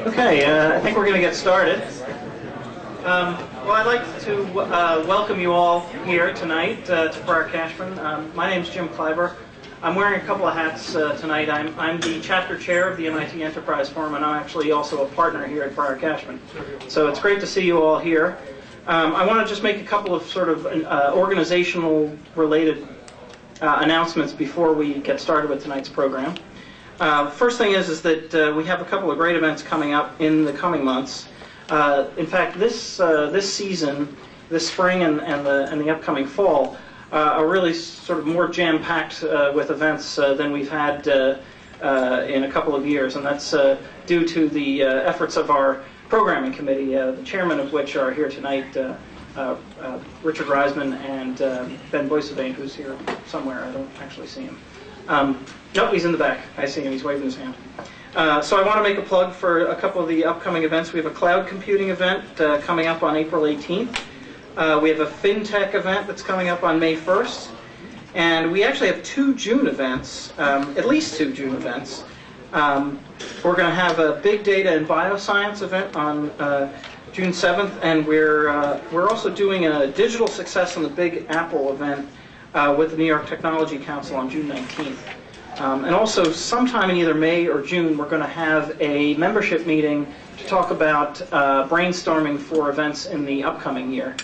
Okay, I think we're going to get started. Well, I'd like to welcome you all here tonight to Prior Cashman. My name's Jim Kleiber. I'm wearing a couple of hats tonight. I'm the chapter chair of the MIT Enterprise Forum, and I'm actually also a partner here at Prior Cashman. So it's great to see you all here. I want to just make a couple of sort of organizational related announcements before we get started with tonight's program. First thing is that we have a couple of great events coming up in the coming months. In fact, this season, this spring and the upcoming fall, are really sort of more jam-packed with events than we've had in a couple of years, and that's due to the efforts of our programming committee, the chairman of which are here tonight, Richard Reisman and Ben Boissevain, who's here somewhere. I don't actually see him. Nope, he's in the back. I see him. He's waving his hand. So I want to make a plug for a couple of the upcoming events. We have a cloud computing event coming up on April 18th. We have a FinTech event that's coming up on May 1st. And we actually have 2 June events, at least 2 June events. We're going to have a Big Data and Bioscience event on June 7th, and we're also doing a Digital Success in the Big Apple event with the New York Technology Council on June 19th. And also, sometime in either May or June, we're going to have a membership meeting to talk about brainstorming for events in the upcoming year.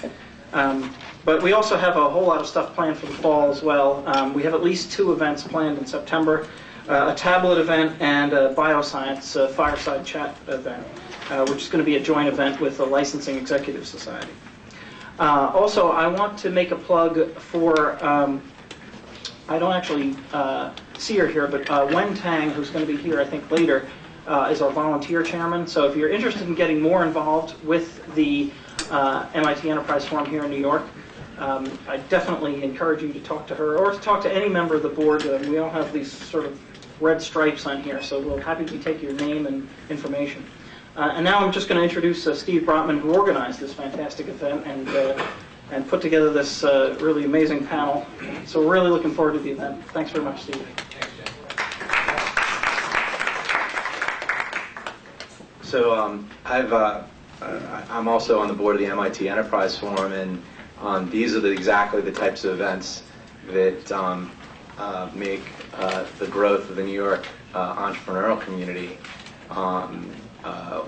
But we also have a whole lot of stuff planned for the fall as well. We have at least 2 events planned in September, a tablet event and a bioscience fireside chat event, which is going to be a joint event with the Licensing Executive Society. Also, I want to make a plug for, I don't actually see her here, but Wen Tang, who's going to be here, I think, later, is our volunteer chairman. So if you're interested in getting more involved with the MIT Enterprise Forum here in New York, I definitely encourage you to talk to her or to talk to any member of the board. We all have these sort of red stripes on here, so we'll happily take your name and information. And now I'm just going to introduce Steve Brotman, who organized this fantastic event and put together this really amazing panel. So we're really looking forward to the event. Thanks very much, Steve. So I'm also on the board of the MIT Enterprise Forum, and these are exactly the types of events that make the growth of the New York entrepreneurial community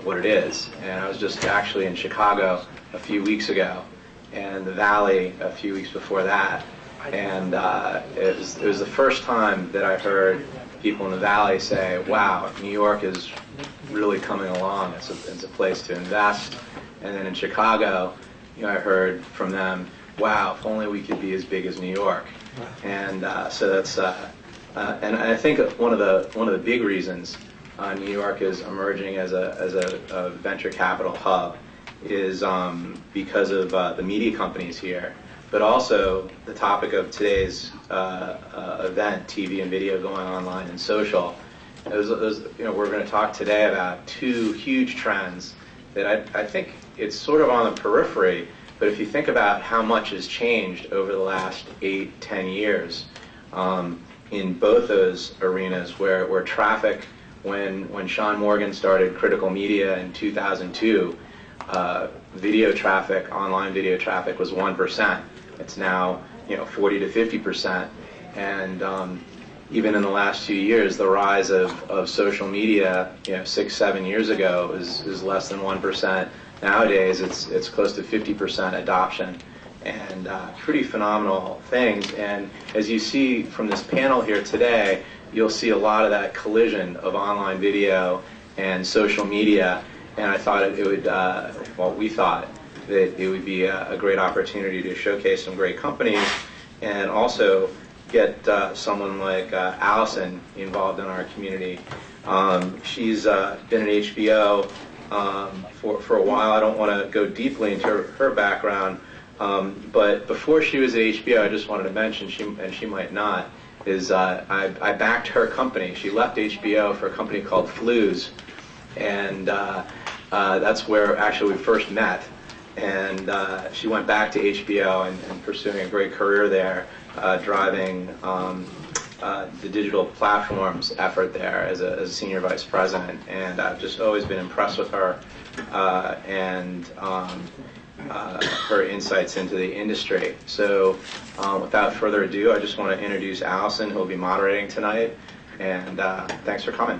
what it is. And I was just actually in Chicago a few weeks ago, and the Valley a few weeks before that, and it was the first time that I heard people in the Valley say, wow, New York is really coming along. It's a place to invest. And then in Chicago, I heard from them, wow, if only we could be as big as New York. And so that's and I think one of the big reasons New York is emerging as a venture capital hub is because of the media companies here, but also the topic of today's event, TV and video going online and social. We're going to talk today about 2 huge trends that I think it's sort of on the periphery, but if you think about how much has changed over the last 8-10 years in both those arenas, where traffic, when Sean Morgan started Critical Media in 2002, video traffic, online video traffic was 1%. It's now 40 to 50%, and even in the last few years, the rise of social media, 6-7 years ago is less than 1%. Nowadays, it's close to 50% adoption, and pretty phenomenal things. And as you see from this panel here today, you'll see a lot of that collision of online video and social media. And I thought it would, we thought that it would be a great opportunity to showcase some great companies and also get someone like Alison involved in our community. She's been at HBO for a while. I don't want to go deeply into her background, but before she was at HBO, I just wanted to mention, she might not, is I backed her company. She left HBO for a company called Flues, and that's where actually we first met. And she went back to HBO and pursuing a great career there, driving the digital platforms effort there as a senior vice president, and I've just always been impressed with her and her insights into the industry. So without further ado, I just want to introduce Alison, who will be moderating tonight, and thanks for coming.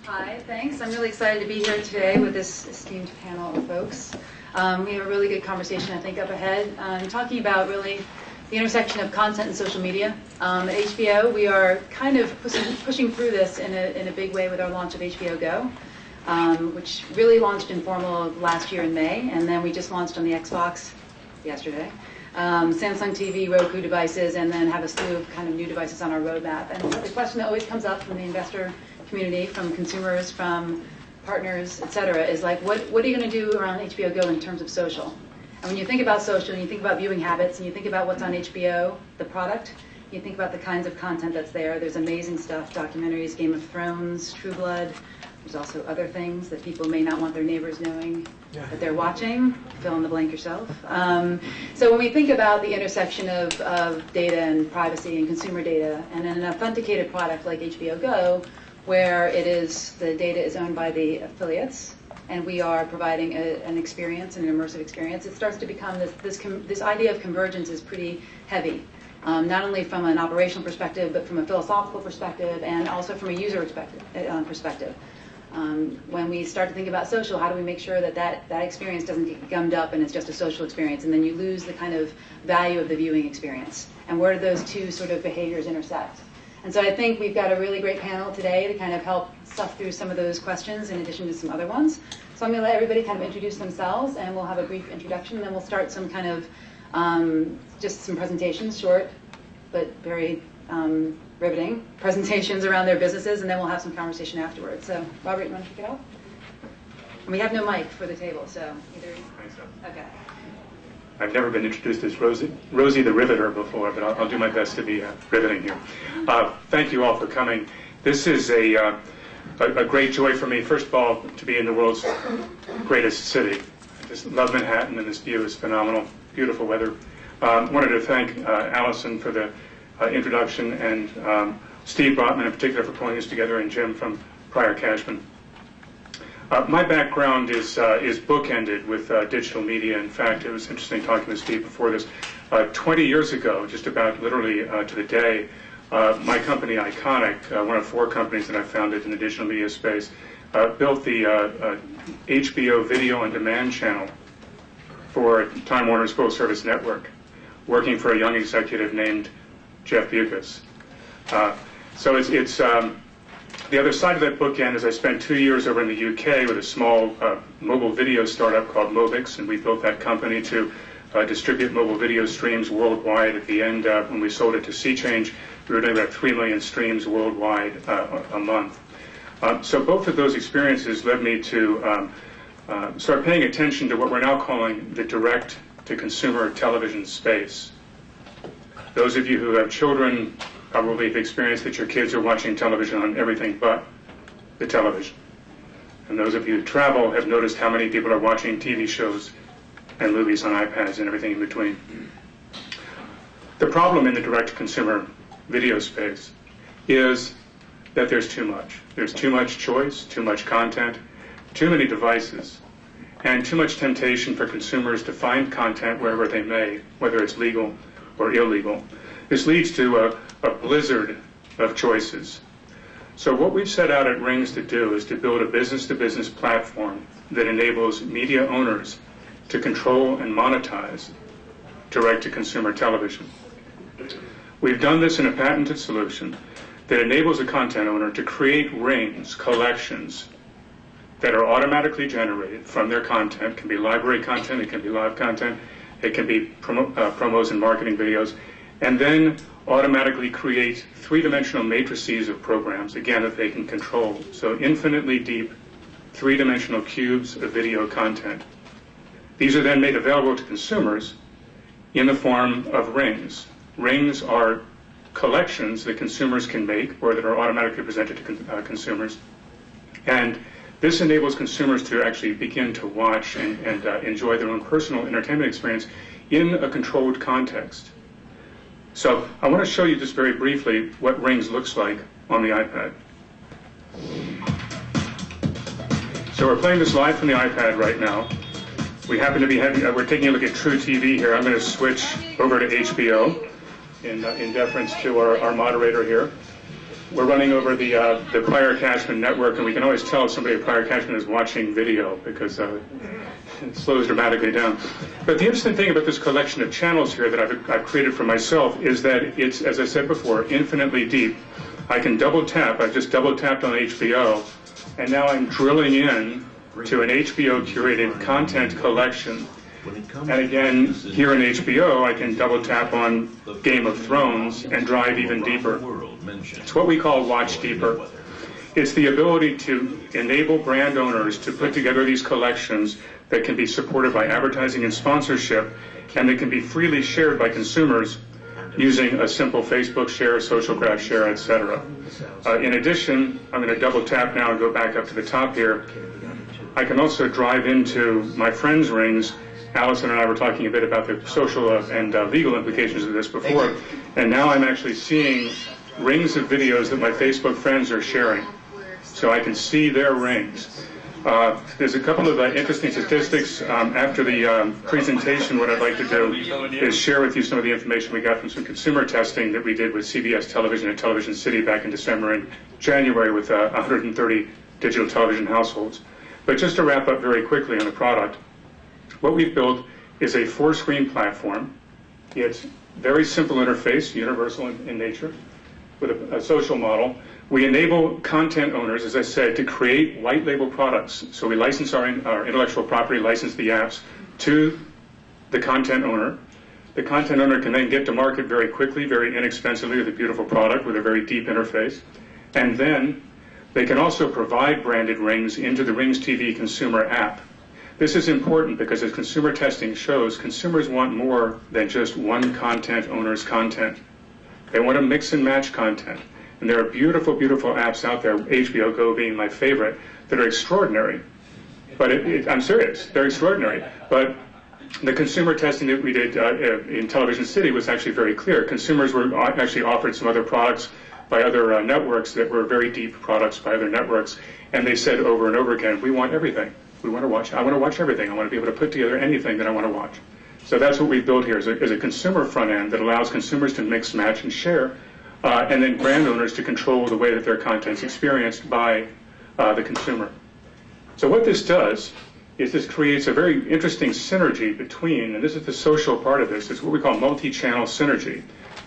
Hi, thanks. I'm really excited to be here today with this esteemed panel of folks. We have a really good conversation, I think, up ahead, talking about really the intersection of content and social media. At HBO, we are kind of pushing through this in a big way with our launch of HBO Go, which really launched in formal last year in May, and then we just launched on the Xbox yesterday, Samsung TV, Roku devices, and then have a slew of kind of new devices on our roadmap. And the question that always comes up from the investor community, from consumers, from partners, et cetera, is like, what are you going to do around HBO Go in terms of social? And when you think about social, and you think about viewing habits, and you think about what's on HBO, the product, you think about the kinds of content that's there. There's amazing stuff, documentaries, Game of Thrones, True Blood. There's also other things that people may not want their neighbors knowing that they're watching. Fill in the blank yourself. So when we think about the intersection of data and privacy and consumer data, and then an authenticated product like HBO Go, where the data is owned by the affiliates, and we are providing an experience, an immersive experience, it starts to become this idea of convergence is pretty heavy, not only from an operational perspective, but from a philosophical perspective, and also from a user perspective. When we start to think about social, how do we make sure that experience doesn't get gummed up and it's just a social experience, and then you lose the kind of value of the viewing experience? And where do those two sort of behaviors intersect? And so I think we've got a really great panel today to kind of help suss through some of those questions in addition to some other ones. So I'm going to let everybody kind of introduce themselves, and we'll have a brief introduction, and then we'll start some kind of just some presentations, short but very riveting presentations around their businesses, and then we'll have some conversation afterwards. So Robert, you want to kick it off? And we have no mic for the table, so either. Okay. I've never been introduced as Rosie the Riveter before, but I'll do my best to be riveting here. Thank you all for coming. This is a great joy for me, first of all, to be in the world's greatest city. I just love Manhattan, and this view is phenomenal. Beautiful weather. Wanted to thank Alison for the introduction, and Steve Brotman in particular for pulling this together, and Jim from Prior Cashman. My background is bookended with digital media. In fact, it was interesting talking to Steve before this. 20 years ago, just about literally to the day, my company, Iconic, one of 4 companies that I founded in the digital media space, built the HBO video on demand channel for Time Warner's full-service network, working for a young executive named Jeff Bewkes. So it's the other side of that bookend is I spent 2 years over in the UK with a small mobile video startup called Movix, and we built that company to distribute mobile video streams worldwide. At the end, when we sold it to SeaChange, we were doing about 3 million streams worldwide a month. So both of those experiences led me to start paying attention to what we're now calling the direct-to-consumer television space. Those of you who have children probably have experienced that your kids are watching television on everything but the television. And those of you who travel have noticed how many people are watching TV shows and movies on iPads and everything in between. The problem in the direct-to-consumer video space is that there's too much. There's too much choice, too much content, too many devices, and too much temptation for consumers to find content wherever they may, whether it's legal or illegal. This leads to a blizzard of choices. So what we've set out at Rings to do is to build a business-to-business platform that enables media owners to control and monetize direct-to-consumer television. We've done this in a patented solution that enables a content owner to create rings, collections, that are automatically generated from their content. It can be library content, it can be live content, it can be promos and marketing videos, and then automatically create 3-dimensional matrices of programs, again, that they can control. So infinitely deep 3-dimensional cubes of video content. These are then made available to consumers in the form of rings. Rings are collections that consumers can make or that are automatically presented to consumers. And This enables consumers to actually begin to watch and enjoy their own personal entertainment experience in a controlled context. So I want to show you just very briefly what Rings looks like on the iPad. So we're playing this live from the iPad right now. We happen to be we're taking a look at True TV here. I'm going to switch over to HBO in deference to our moderator here. We're running over the prior catchment network, and we can always tell if somebody at prior catchment is watching video because it slows dramatically down. But the interesting thing about this collection of channels here that I've created for myself is that it's, as I said before, infinitely deep. I can double tap. I've just double tapped on HBO, and now I'm drilling in to an HBO curated content collection. And again, here in HBO, I can double tap on Game of Thrones and drive even deeper. It's what we call Watch Deeper. It's the ability to enable brand owners to put together these collections that can be supported by advertising and sponsorship, and that can be freely shared by consumers using a simple Facebook share, social graph share, etc. In addition, I'm going to double tap now and go back up to the top here. I can also drive into my friends' Rings. Alison and I were talking a bit about the social and legal implications of this before, and now I'm actually seeing rings of videos that my Facebook friends are sharing, so I can see their rings. There's a couple of interesting statistics. After the presentation, what I'd like to do is share with you some of the information we got from some consumer testing that we did with CBS Television and Television City back in December and January with 130 digital television households. But just to wrap up very quickly on the product, what we've built is a 4-screen platform. It's very simple interface, universal in nature, with a social model. We enable content owners, as I said, to create white label products. So we license our intellectual property, license the apps to the content owner. The content owner can then get to market very quickly, very inexpensively with a beautiful product with a very deep interface. And then they can also provide branded rings into the Rings TV consumer app. This is important because, as consumer testing shows, consumers want more than just one content owner's content. They want to mix and match content. And there are beautiful, beautiful apps out there, HBO Go being my favorite, that are extraordinary. But I'm serious, they're extraordinary. But the consumer testing that we did in Television City was actually very clear. Consumers were actually offered some other products by other networks that were very deep products by other networks. And they said over and over again, we want everything. We want to watch. I want to watch everything. I want to be able to put together anything that I want to watch. So that's what we've built here is a consumer front end that allows consumers to mix, match, and share, and then brand owners to control the way that their content's experienced by the consumer. So what this does is this creates a very interesting synergy between, and this is the social part of this, it's what we call multi-channel synergy.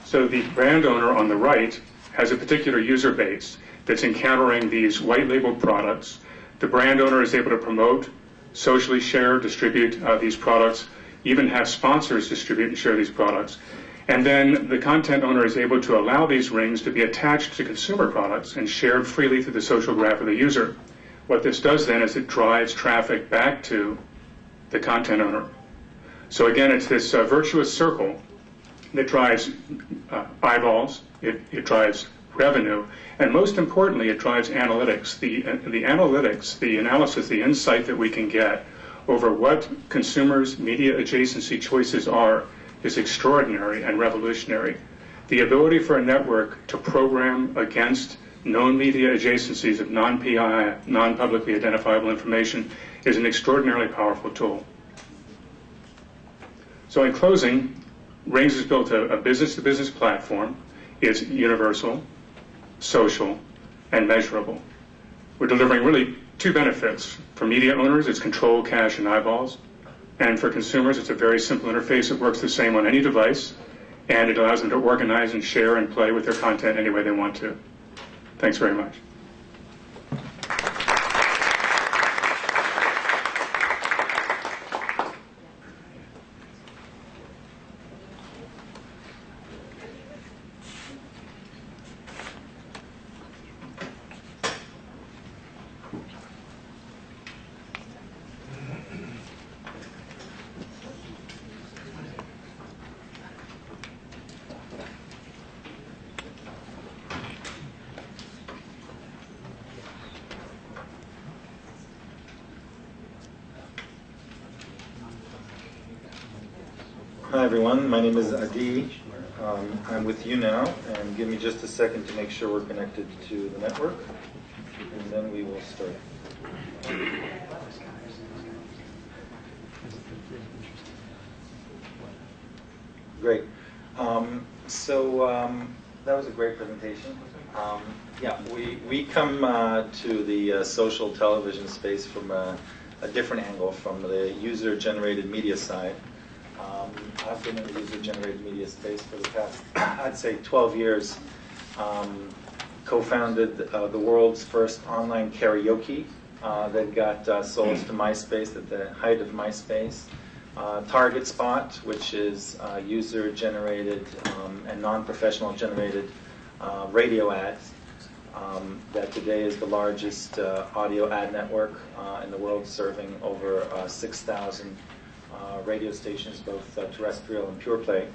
So the brand owner on the right has a particular user base that's encountering these white labeled products. The brand owner is able to promote, socially share, distribute these products, even have sponsors distribute and share these products. And then the content owner is able to allow these rings to be attached to consumer products and shared freely through the social graph of the user. What this does then is it drives traffic back to the content owner. So again, it's this virtuous circle that drives eyeballs, it drives revenue, and most importantly, it drives analytics. The analytics, the analysis, the insight that we can get over what consumers' media adjacency choices are is extraordinary and revolutionary. The ability for a network to program against known media adjacencies of non-PI, non-publicly identifiable information is an extraordinarily powerful tool. So in closing, Rings has built a business-to-business platform. It's universal, social, and measurable. We're delivering really two benefits. For media owners, it's control, cache, and eyeballs. And for consumers, it's a very simple interface that works the same on any device, and it allows them to organize and share and play with their content any way they want to. Thanks very much. Hi everyone, my name is Adi. I'm with YouNow, and give me just a second to make sure we're connected to the network, and then we will start. Great. That was a great presentation. Yeah, we come to the social television space from a different angle, from the user-generated media side. I've been in the user-generated media space for the past, I'd say, 12 years. Co-founded the world's first online karaoke that got sold to MySpace at the height of MySpace. Target Spot, which is user-generated and non-professional generated radio ads. That today is the largest audio ad network in the world, serving over 6,000 radio stations, both terrestrial and pure play.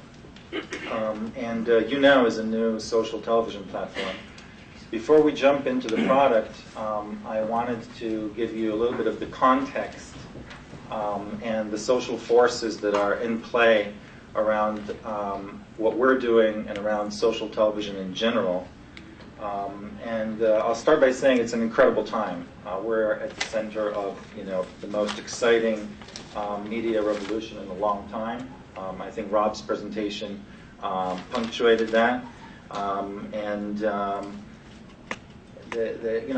And YouNow is a new social television platform. Before we jump into the product, I wanted to give you a little bit of the context and the social forces that are in play around what we're doing and around social television in general. I'll start by saying it's an incredible time. We're at the center of, the most exciting media revolution in a long time. I think Rob's presentation punctuated that. I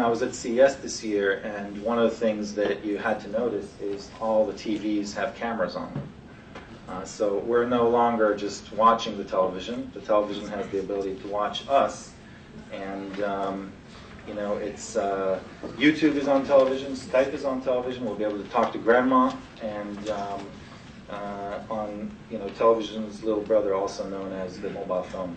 was at CES this year, and one of the things that you had to notice is all the TVs have cameras on them. So we're no longer just watching the television. The television has the ability to watch us. And it's YouTube is on television, Skype is on television. We'll be able to talk to grandma, and on television's little brother, also known as the mobile phone.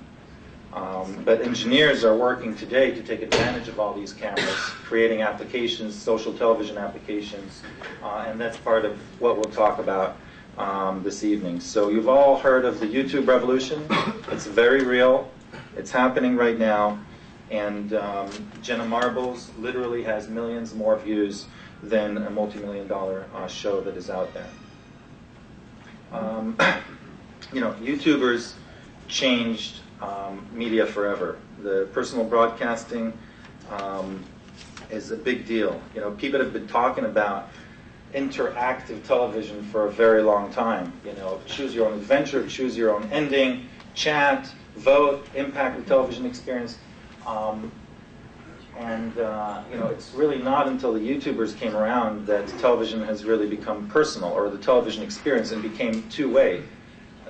But engineers are working today to take advantage of all these cameras, creating applications, social television applications, and that's part of what we'll talk about this evening. So you've all heard of the YouTube revolution. It's very real. It's happening right now. And Jenna Marbles literally has millions more views than a multi-million-dollar show that is out there. YouTubers changed media forever. The personal broadcasting is a big deal. People have been talking about interactive television for a very long time. Choose your own adventure, choose your own ending, chat, vote, impact the television experience. It's really not until the YouTubers came around that television has really become personal, or the television experience, and became two-way.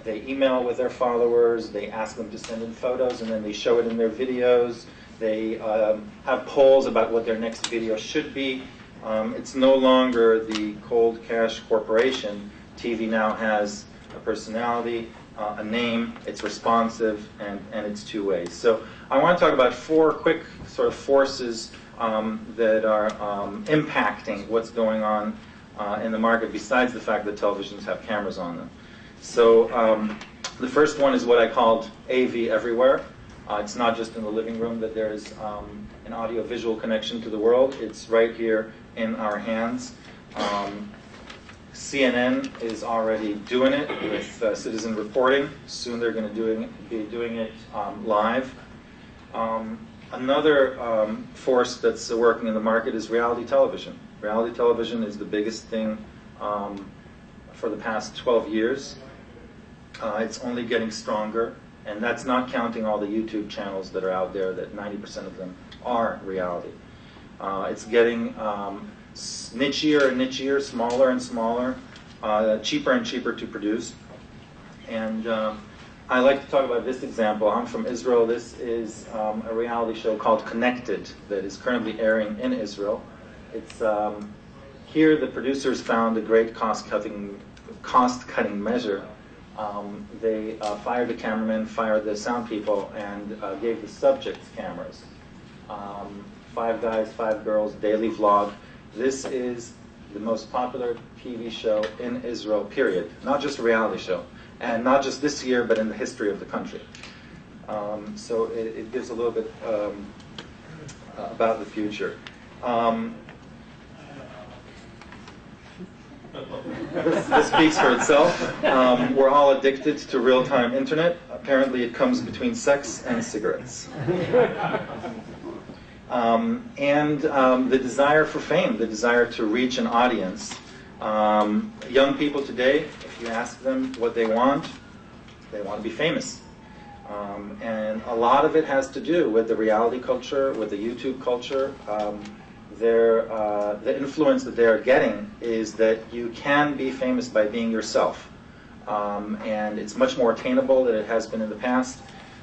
They email with their followers, they ask them to send in photos, and then they show it in their videos. They have polls about what their next video should be. It's no longer the cold cash corporation. TV now has a personality, a name, it's responsive, and it's two-way. So I want to talk about four quick sort of forces that are impacting what's going on in the market, besides the fact that televisions have cameras on them. So the first one is what I called AV everywhere. It's not just in the living room that there's an audio-visual connection to the world. It's right here in our hands. CNN is already doing it with citizen reporting. Soon they're going to be doing it live. Another force that's working in the market is reality television. Reality television is the biggest thing for the past 12 years. It's only getting stronger, and that's not counting all the YouTube channels that are out there, that 90% of them are reality. It's getting nichier and nichier, smaller and smaller, cheaper and cheaper to produce. And I like to talk about this example. I'm from Israel. This is a reality show called Connected that is currently airing in Israel. It's here the producers found a great cost-cutting measure. They fired the cameraman, fired the sound people, and gave the subjects cameras. 5 guys, 5 girls, daily vlog. This is the most popular TV show in Israel, period. Not just a reality show. And not just this year, but in the history of the country. So it gives a little bit about the future. This speaks for itself. We're all addicted to real-time internet. Apparently it comes between sex and cigarettes. And the desire for fame, the desire to reach an audience. Young people today, if you ask them what they want to be famous. And a lot of it has to do with the reality culture, with the YouTube culture. The influence that they're getting is that you can be famous by being yourself. And it's much more attainable than it has been in the past.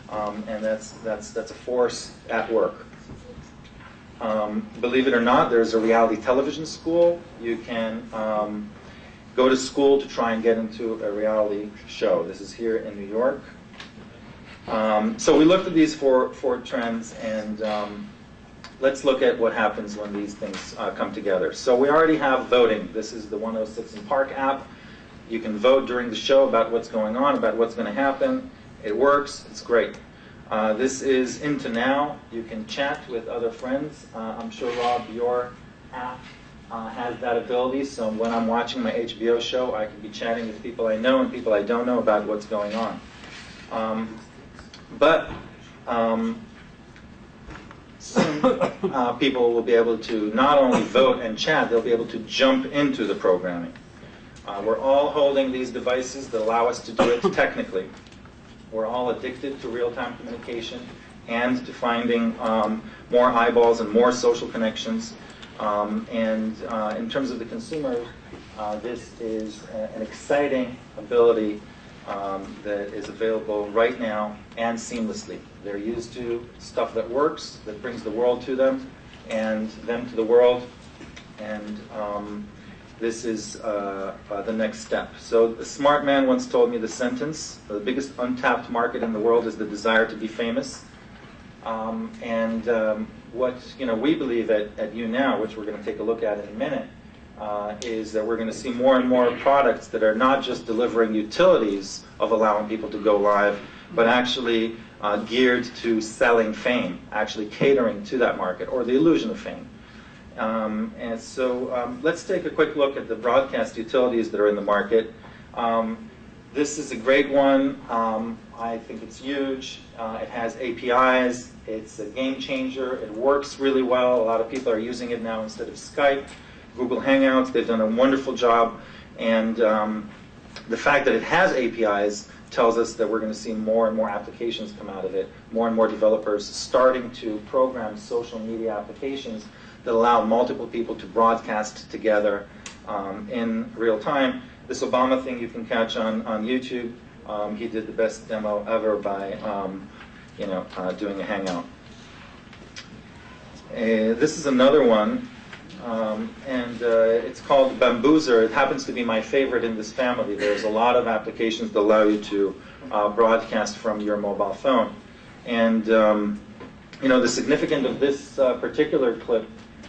And that's a force at work. Believe it or not, there's a reality television school. You can go to school to try and get into a reality show. This is here in New York. So we looked at these four trends, and let's look at what happens when these things come together. So we already have voting. This is the 106 in Park app. You can vote during the show about what's going on, about what's going to happen. It works. It's great. This is Into Now. You can chat with other friends. I'm sure, Rob, your app has that ability. So when I'm watching my HBO show, I can be chatting with people I know and people I don't know about what's going on. But soon people will be able to not only vote and chat, they'll be able to jump into the programming. We're all holding these devices that allow us to do it technically. We're all addicted to real-time communication and to finding more eyeballs and more social connections. And in terms of the consumer, this is an exciting ability that is available right now and seamlessly. They're used to stuff that works, that brings the world to them, and them to the world. And this is the next step. So a smart man once told me the sentence: the biggest untapped market in the world is the desire to be famous. What we believe at YouNow, which we're going to take a look at in a minute, is that we're going to see more and more products that are not just delivering utilities of allowing people to go live, but actually geared to selling fame, actually catering to that market, or the illusion of fame. And so let's take a quick look at the broadcast utilities that are in the market. This is a great one. I think it's huge. It has APIs. It's a game changer. It works really well. A lot of people are using it now instead of Skype. Google Hangouts, they've done a wonderful job. And the fact that it has APIs tells us that we're going to see more and more applications come out of it, more and more developers starting to program social media applications that allow multiple people to broadcast together in real time. This Obama thing you can catch on YouTube. He did the best demo ever by doing a Hangout. This is another one, and it's called Bamboozer. It happens to be my favorite in this family. There's a lot of applications that allow you to broadcast from your mobile phone. And the significance of this particular clip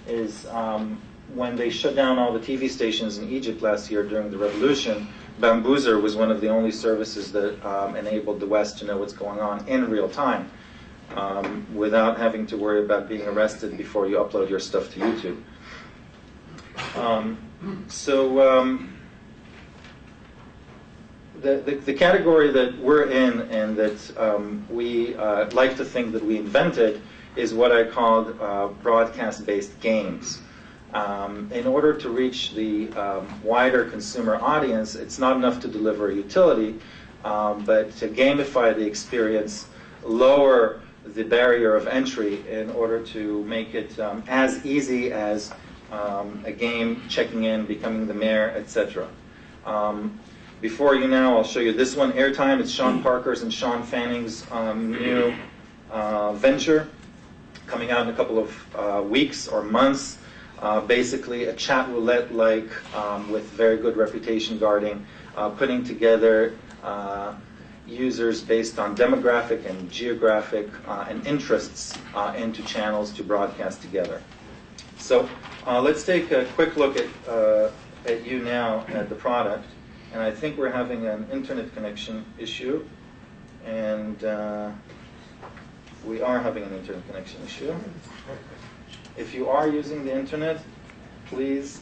is when they shut down all the TV stations in Egypt last year during the revolution, Bamboozer was one of the only services that enabled the West to know what's going on in real time without having to worry about being arrested before you upload your stuff to YouTube. The category that we're in and that we like to think that we invented is what I called broadcast-based games. In order to reach the wider consumer audience, it's not enough to deliver a utility, but to gamify the experience, lower the barrier of entry in order to make it as easy as a game, checking in, becoming the mayor, etc. Before YouNow, I'll show you this one, Airtime. It's Sean Parker's and Sean Fanning's new venture, coming out in a couple of weeks or months. Basically a chat roulette-like with very good reputation guarding, putting together users based on demographic and geographic and interests into channels to broadcast together. So let's take a quick look at YouNow, at the product. And I think we're having an internet connection issue. And we are having an internet connection issue. If you are using the internet, please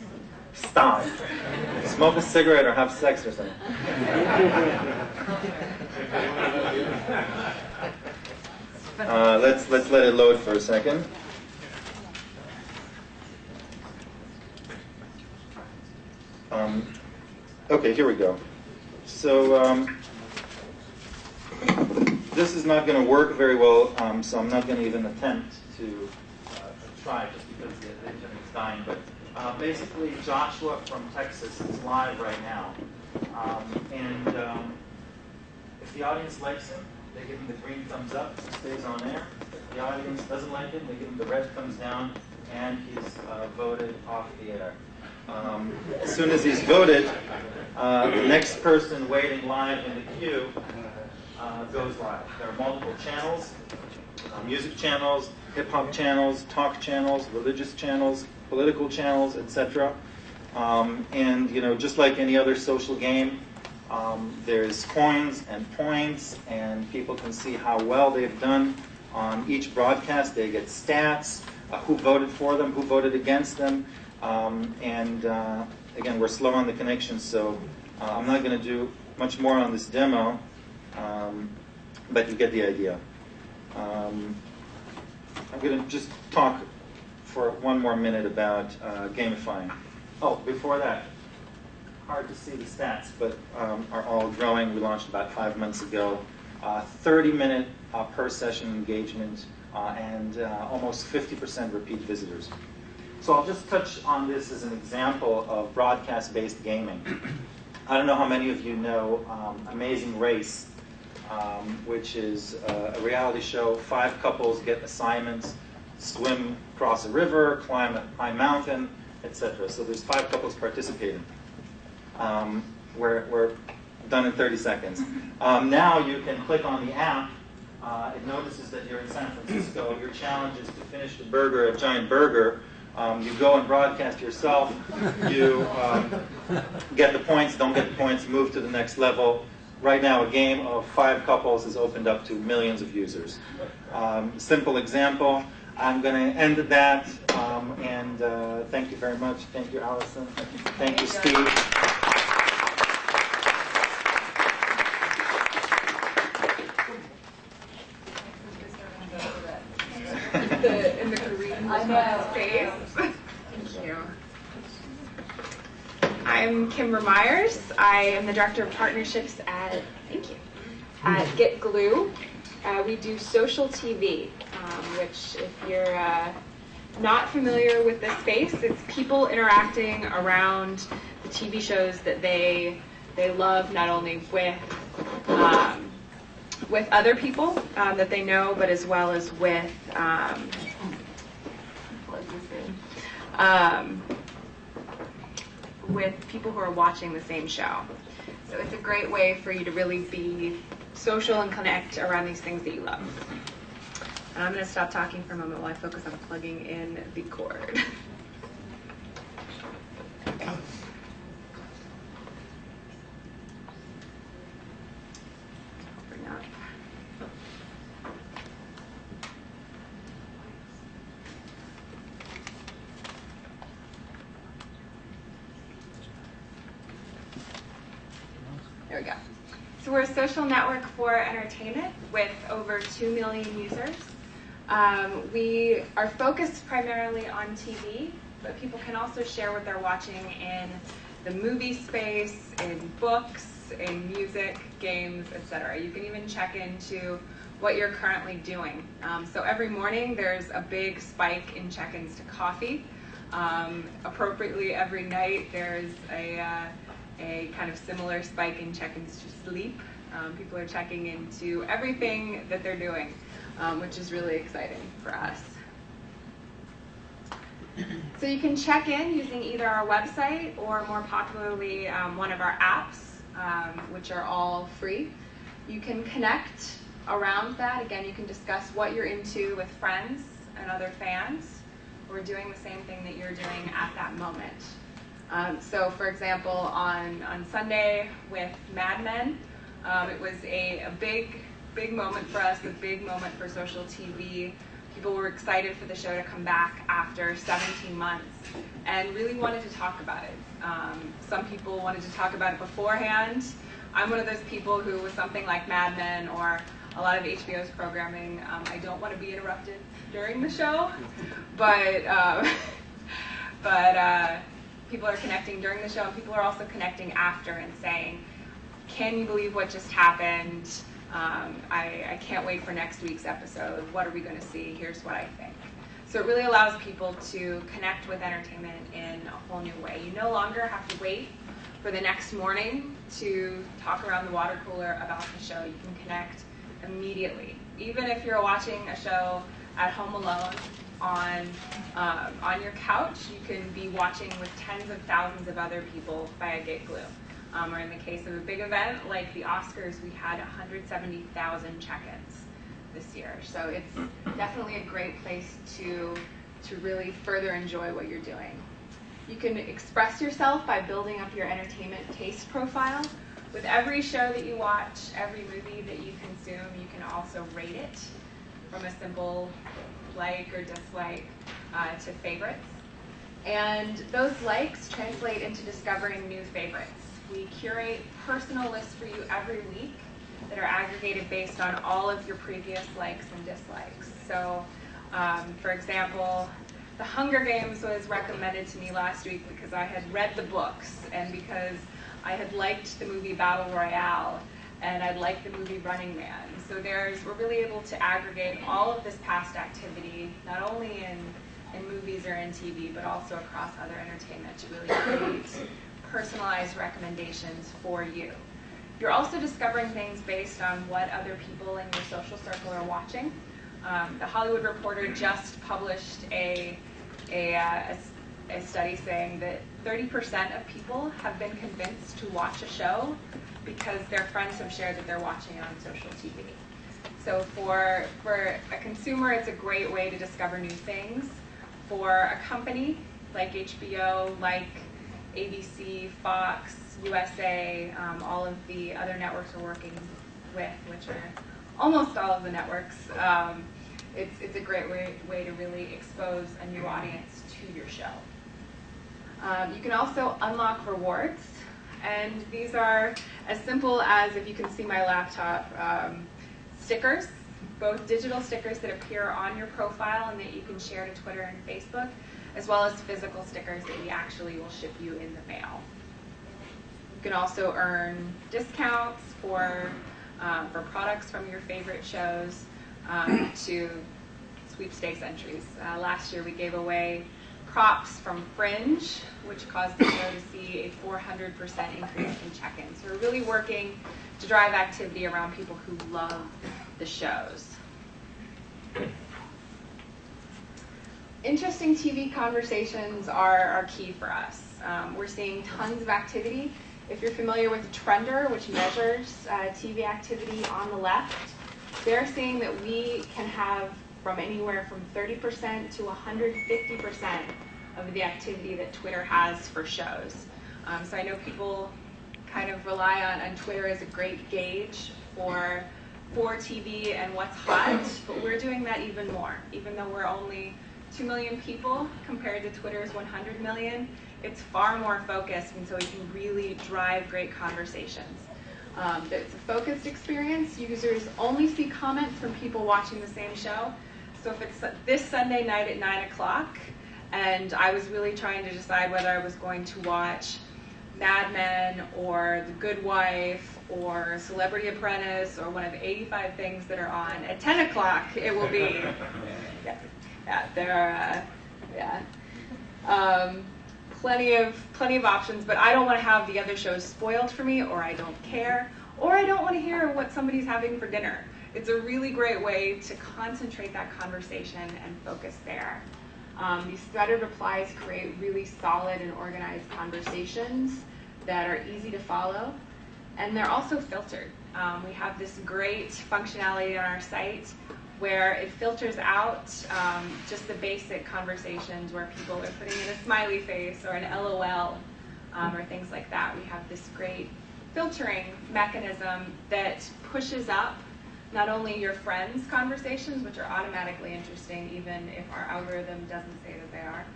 Stop. Smoke a cigarette or have sex or something. Let's let it load for a second. Okay, here we go. So this is not going to work very well, so I'm not going to even attempt to try just because the internet is dying. But basically, Joshua from Texas is live right now. If the audience likes him, they give him the green thumbs up, he stays on air. If the audience doesn't like him, they give him the red thumbs down, and he's voted off the air. As soon as he's voted, the next person waiting live in the queue goes live. There are multiple channels, music channels, hip-hop channels, talk channels, religious channels, political channels, etc. And just like any other social game, there's coins and points, and people can see how well they've done on each broadcast. They get stats, who voted for them, who voted against them. Again, we're slow on the connection, so I'm not going to do much more on this demo, but you get the idea. I'm going to just talk for one more minute about gamifying. Oh, before that, hard to see the stats, but are all growing. We launched about 5 months ago. 30-minute per session engagement and almost 50% repeat visitors. So I'll just touch on this as an example of broadcast-based gaming. I don't know how many of you know Amazing Race, which is a reality show. 5 couples get assignments, swim across a river, climb a high mountain, etc. So there's 5 couples participating. We're done in 30 seconds. Now you can click on the app. It notices that you're in San Francisco. Your challenge is to finish the burger, a giant burger. You go and broadcast yourself. You get the points, don't get the points, move to the next level. Right now, a game of 5 couples has opened up to millions of users. Simple example. I'm going to end that, and thank you very much. Thank you, Alison. Thank you, Steve. In the Korean space. Thank you. I'm Kimber Myers. I am the Director of Partnerships at GetGlue. We do social TV, which if you're not familiar with this space, it's people interacting around the TV shows that they love, not only with other people that they know, but as well as with people who are watching the same show. So it's a great way for you to really be social and connect around these things that you love. And I'm going to stop talking for a moment while I focus on plugging in the cord. Bring up. There we go. So we're a social network for entertainment with over 2 million users. We are focused primarily on TV, but people can also share what they're watching in the movie space, in books, in music, games, etc. You can even check into what you're currently doing. So every morning there's a big spike in check-ins to coffee. Appropriately every night there's a kind of similar spike in check-ins to sleep. People are checking into everything that they're doing, which is really exciting for us. So you can check in using either our website or more popularly one of our apps, which are all free. You can connect around that. Again, you can discuss what you're into with friends and other fans who are doing the same thing that you're doing at that moment. So for example, on Sunday with Mad Men, it was a big moment for us, a big moment for social TV People were excited for the show to come back after 17 months and really wanted to talk about it. Some people wanted to talk about it beforehand. I'm one of those people who, with something like Mad Men or a lot of HBO's programming, I don't want to be interrupted during the show, but people are connecting during the show, and people are also connecting after and saying, can you believe what just happened? I can't wait for next week's episode. What are we going to see? Here's what I think. So it really allows people to connect with entertainment in a whole new way. You no longer have to wait for the next morning to talk around the water cooler about the show. You can connect immediately. Even if you're watching a show at home alone on your couch, you can be watching with tens of thousands of other people via GetGlue. Or in the case of a big event like the Oscars, we had 170,000 check-ins this year. So it's definitely a great place to really further enjoy what you're doing. You can express yourself by building up your entertainment taste profile. With every show that you watch, every movie that you consume, you can also rate it from a simple like or dislike to favorites. And those likes translate into discovering new favorites. We curate personal lists for you every week that are aggregated based on all of your previous likes and dislikes. So, for example, The Hunger Games was recommended to me last week because I had read the books and because I had liked the movie Battle Royale and I'd liked the movie Running Man. So we're really able to aggregate all of this past activity, not only in movies or in TV, but also across other entertainment to really create personalized recommendations for you. You're also discovering things based on what other people in your social circle are watching. The Hollywood Reporter just published a study saying that 30% of people have been convinced to watch a show because their friends have shared that they're watching it on social TV. So for a consumer, it's a great way to discover new things. For a company like HBO, like ABC, Fox, USA, all of the other networks we're working with, which are almost all of the networks, it's a great way to really expose a new audience to your show. You can also unlock rewards, and these are as simple as, if you can see my laptop, stickers, both digital stickers that appear on your profile and that you can share to Twitter and Facebook, as well as physical stickers that we actually will ship you in the mail. You can also earn discounts for products from your favorite shows to sweepstakes entries. Last year we gave away props from Fringe, which caused the show to see a 400% increase in check-ins. So we're really working to drive activity around people who love the shows. Interesting TV conversations are key for us. We're seeing tons of activity. If you're familiar with Trender, which measures TV activity on the left, they're saying that we can have from anywhere from 30% to 150% of the activity that Twitter has for shows. So I know people kind of rely on Twitter as a great gauge for TV and what's hot, but we're doing that even more. Even though we're only 2 million people compared to Twitter's 100 million, it's far more focused, and so we can really drive great conversations. It's a focused experience. Users only see comments from people watching the same show. So if it's this Sunday night at 9 o'clock, and I was really trying to decide whether I was going to watch Mad Men or The Good Wife or Celebrity Apprentice or one of 85 things that are on at 10 o'clock, it will be, plenty of options, but I don't want to have the other shows spoiled for me, or I don't care, or I don't want to hear what somebody's having for dinner. It's a really great way to concentrate that conversation and focus there. These threaded replies create really solid and organized conversations that are easy to follow, and they're also filtered. We have this great functionality on our site where it filters out just the basic conversations where people are putting in a smiley face or an LOL or things like that. We have this great filtering mechanism that pushes up not only your friends' conversations, which are automatically interesting even if our algorithm doesn't say that they are,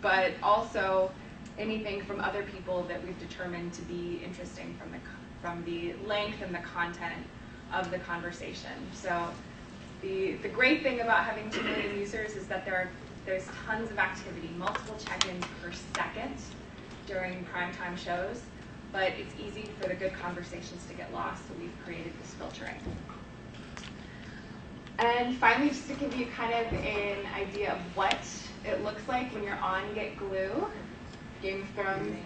but also anything from other people that we've determined to be interesting from the length and the content of the conversation. So the great thing about having 2 million users is that there's tons of activity, multiple check-ins per second during primetime shows, but it's easy for the good conversations to get lost, so we've created this filtering. And finally, just to give you kind of an idea of what it looks like when you're on GetGlue, Game of Thrones,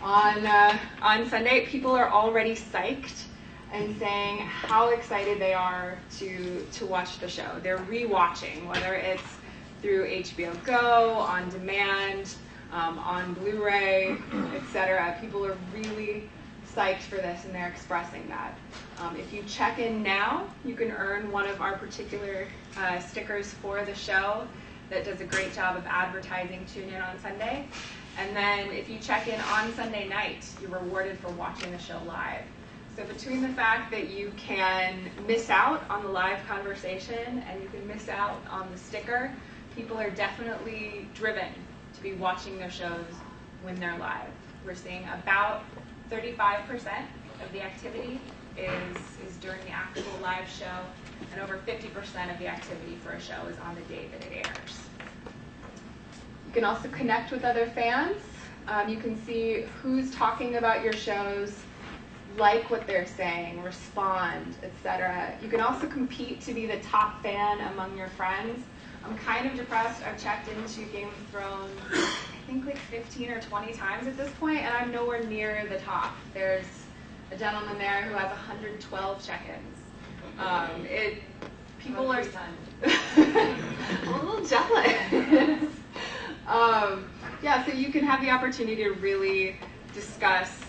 on Sunday, people are already psyched and saying how excited they are to watch the show. They're re-watching, whether it's through HBO Go, on demand, on Blu-ray, etc. People are really psyched for this, and they're expressing that. If you check in now, you can earn one of our particular stickers for the show that does a great job of advertising Tune In on Sunday. And then if you check in on Sunday night, you're rewarded for watching the show live. So between the fact that you can miss out on the live conversation and you can miss out on the sticker, people are definitely driven to be watching their shows when they're live. We're seeing about 35% of the activity is during the actual live show, and over 50% of the activity for a show is on the day that it airs. You can also connect with other fans. You can see who's talking about your shows, like what they're saying, respond, etc. You can also compete to be the top fan among your friends. I'm kind of depressed. I've checked into Game of Thrones, I think like 15 or 20 times at this point, and I'm nowhere near the top. There's a gentleman there who has 112 check-ins. People are I'm a little jealous. Yeah, so you can have the opportunity to really discuss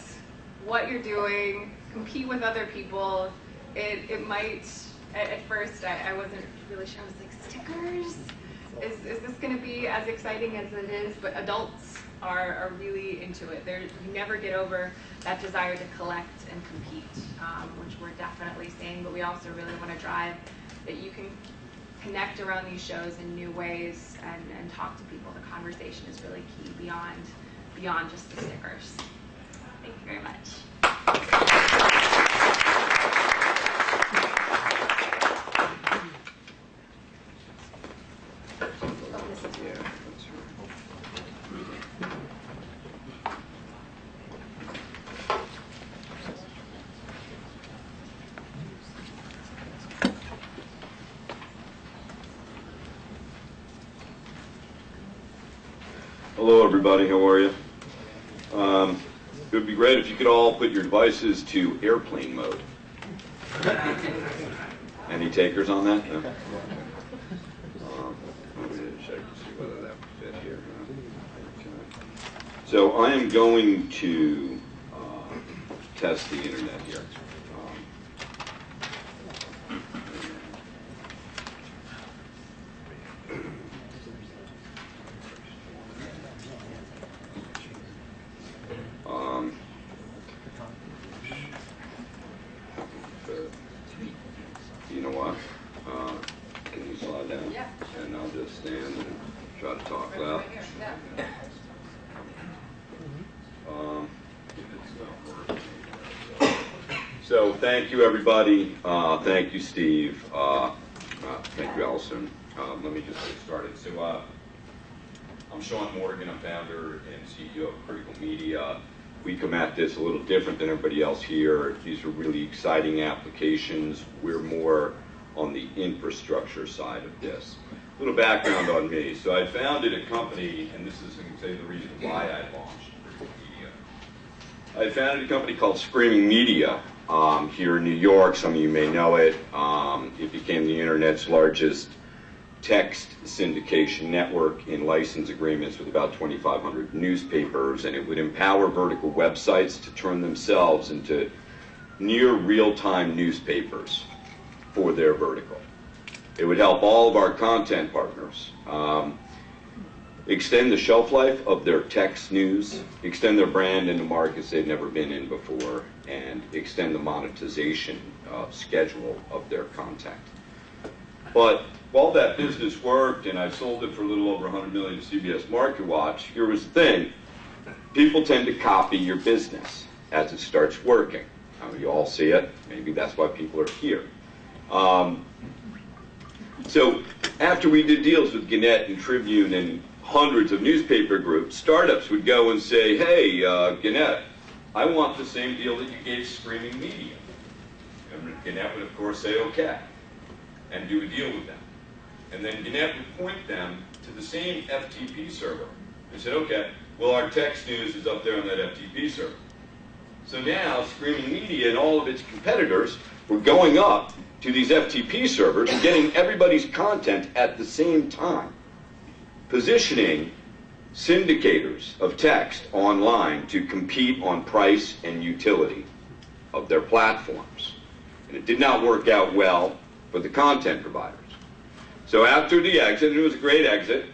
what you're doing, compete with other people. It might, at first, I wasn't really sure. I was like, stickers? Is this going to be as exciting as it is? But adults are really into it. You never get over that desire to collect and compete, which we're definitely seeing, but we also really want to drive that you can connect around these shows in new ways and talk to people. The conversation is really key beyond just the stickers. Thank you very much. Hello everybody, how are you? It would be great if you could all put your devices to airplane mode. Any takers on that? No? Let me check to see whether that would fit here. Okay. So I am going to test the internet here. You know what? Can you slide down? Yeah. And I'll just stand and try to talk loud. So thank you, everybody. Thank you, Steve. Thank you, Alison. Let me just get started. So I'm Sean Morgan. I'm founder and CEO of Critical Media. We come at this a little different than everybody else here. These are really exciting applications. We're more on the infrastructure side of this. A little background on me. So I founded a company, and this is, I can say, the reason why I launched Critical Media. I founded a company called Screaming Media here in New York. Some of you may know it. It became the internet's largest text syndication network in license agreements with about 2,500 newspapers, and it would empower vertical websites to turn themselves into near real-time newspapers for their vertical. It would help all of our content partners extend the shelf life of their text news, extend their brand into markets they've never been in before, and extend the monetization schedule of their content. But while that business worked, and I sold it for a little over $100 million to CBS MarketWatch, here was the thing. People tend to copy your business as it starts working. You all see it. Maybe that's why people are here. So after we did deals with Gannett and Tribune and hundreds of newspaper groups, startups would go and say, hey, Gannett, I want the same deal that you gave Streaming Media. And Gannett would, of course, say, okay, and do a deal with them. And then Gannett would point them to the same FTP server. They said, okay, well, our text news is up there on that FTP server. So now, Streaming Media and all of its competitors were going up to these FTP servers and getting everybody's content at the same time, positioning syndicators of text online to compete on price and utility of their platforms. And it did not work out well for the content providers. So after the exit, and it was a great exit,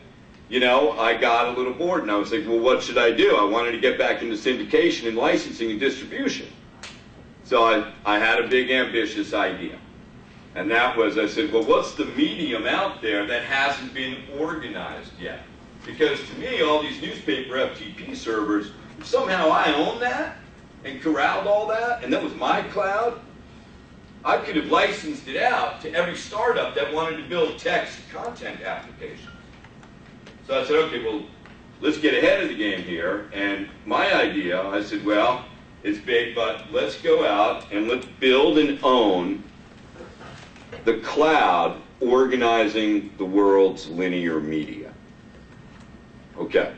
you know, I got a little bored and I was like, well, what should I do? I wanted to get back into syndication and licensing and distribution. So I had a big ambitious idea. And that was, I said, well, what's the medium out there that hasn't been organized yet? Because to me, all these newspaper FTP servers, if somehow I own that and corralled all that, and that was my cloud, I could have licensed it out to every startup that wanted to build text content applications. So I said, okay, well, let's get ahead of the game here. And my idea, I said, well, it's big, but let's go out and let's build and own the cloud organizing the world's linear media. Okay.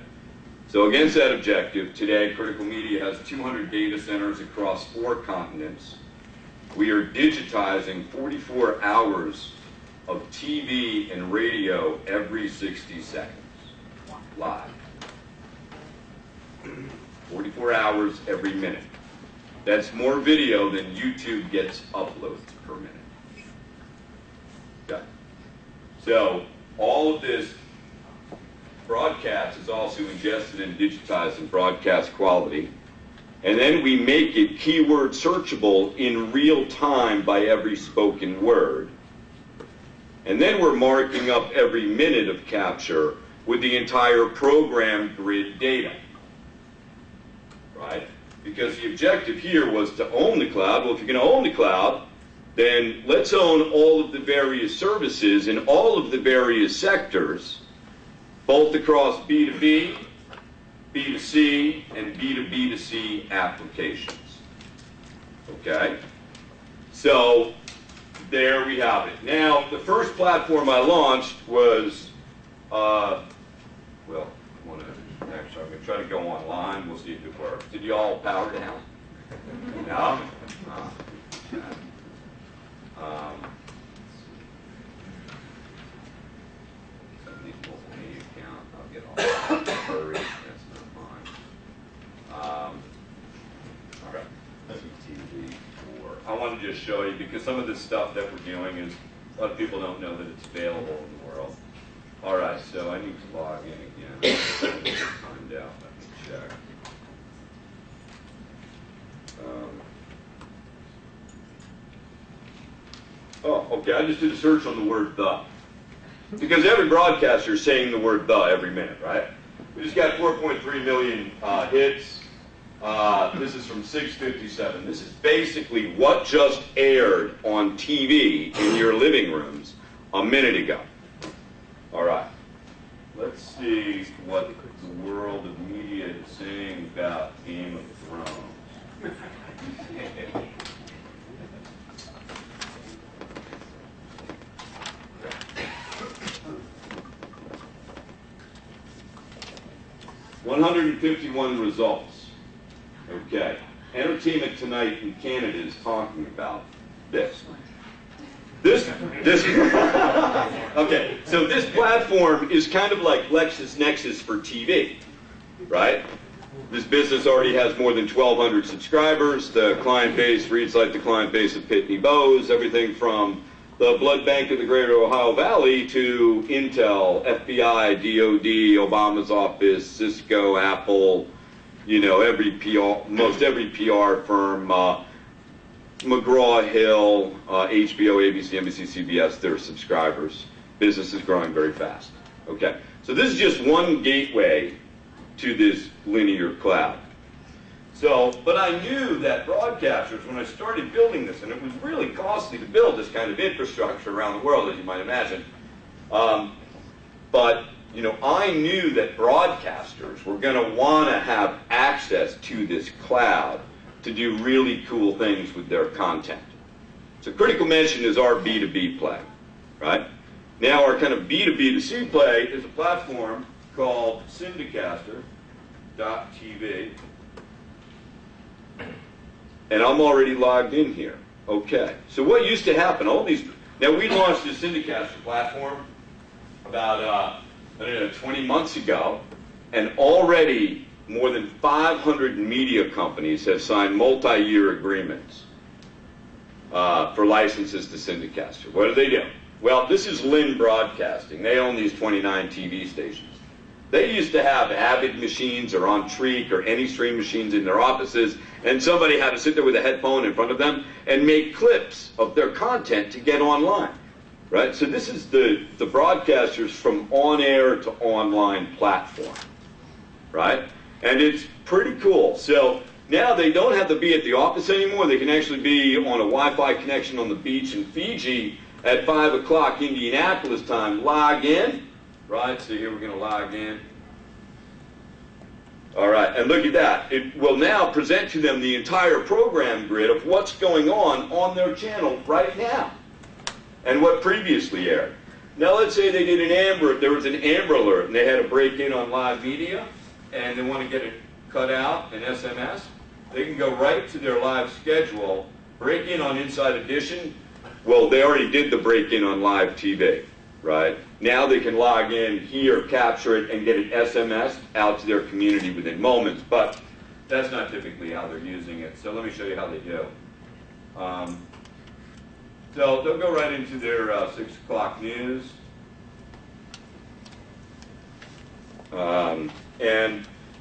So against that objective, today Critical Media has 200 data centers across 4 continents. We are digitizing 44 hours of TV and radio every 60 seconds, live. 44 hours every minute. That's more video than YouTube gets uploaded per minute. Okay. So all of this broadcast is also ingested and digitized in broadcast quality. And then we make it keyword searchable in real time by every spoken word. And then we're marking up every minute of capture with the entire program grid data. Right? Because the objective here was to own the cloud. Well, if you're going to own the cloud, then let's own all of the various services in all of the various sectors, both across B2B, B2C, and B2B2C applications. Okay? So there we have it. Now, the first platform I launched was, well, actually, I'm going to try to go online. We'll see if it works. Did you all power down? No? Account. I'll get all that. Hurry. That's not mine. All right. TV4. I want to just show you because some of this stuff that we're doing is a lot of people don't know that it's available in the world. All right. So I need to log in again. Find out. Let me check. Oh, okay. I just did a search on the word "the." Because every broadcaster is saying the word "the" every minute, right? We just got 4.3 million hits. This is from 6:57. This is basically what just aired on TV in your living rooms a minute ago. All right. Let's see what the world of media is saying about Game of Thrones. 151 results. Okay. Entertainment Tonight in Canada is talking about this. Okay, so this platform is kind of like LexisNexis for TV, right? This business already has more than 1,200 subscribers. The client base reads like the client base of Pitney Bowes, everything from the blood bank of the greater Ohio Valley to Intel, FBI, DOD, Obama's office, Cisco, Apple, You know, most every PR firm, McGraw-Hill, HBO, ABC, NBC, CBS, they're subscribers. Business is growing very fast. Okay, so this is just one gateway to this linear cloud. So, but I knew that broadcasters, when I started building this, and it was really costly to build this kind of infrastructure around the world, as you might imagine, but you know, I knew that broadcasters were going to want to have access to this cloud to do really cool things with their content. So critical mention is our B2B play, right? Now our kind of B2B2C play is a platform called Syndicaster.tv. And I'm already logged in here. Okay, so what used to happen, now we launched this Syndicaster platform about, I don't know, 20 months ago, and already more than 500 media companies have signed multi-year agreements for licenses to Syndicaster. What do? Well, this is Lynn Broadcasting. They own these 29 TV stations. They used to have Avid machines or On Treek or any stream machines in their offices, and somebody had to sit there with a headphone in front of them and make clips of their content to get online, right? So this is the broadcasters from on-air to online platform, right? And it's pretty cool. So now they don't have to be at the office anymore. They can actually be on a Wi-Fi connection on the beach in Fiji at 5 o'clock Indianapolis time, log in. Right, so here we're going to log in. All right, and look at that. It will now present to them the entire program grid of what's going on their channel right now and what previously aired. Now let's say they did there was an Amber Alert and they had to break in on live media and they want to get it cut out in SMS. They can go right to their live schedule, break in on Inside Edition. Well, they already did the break in on live TV. Right? Now they can log in here, capture it, and get it SMS out to their community within moments, but that's not typically how they're using it. So let me show you how they do. So they'll go right into their 6 o'clock news. And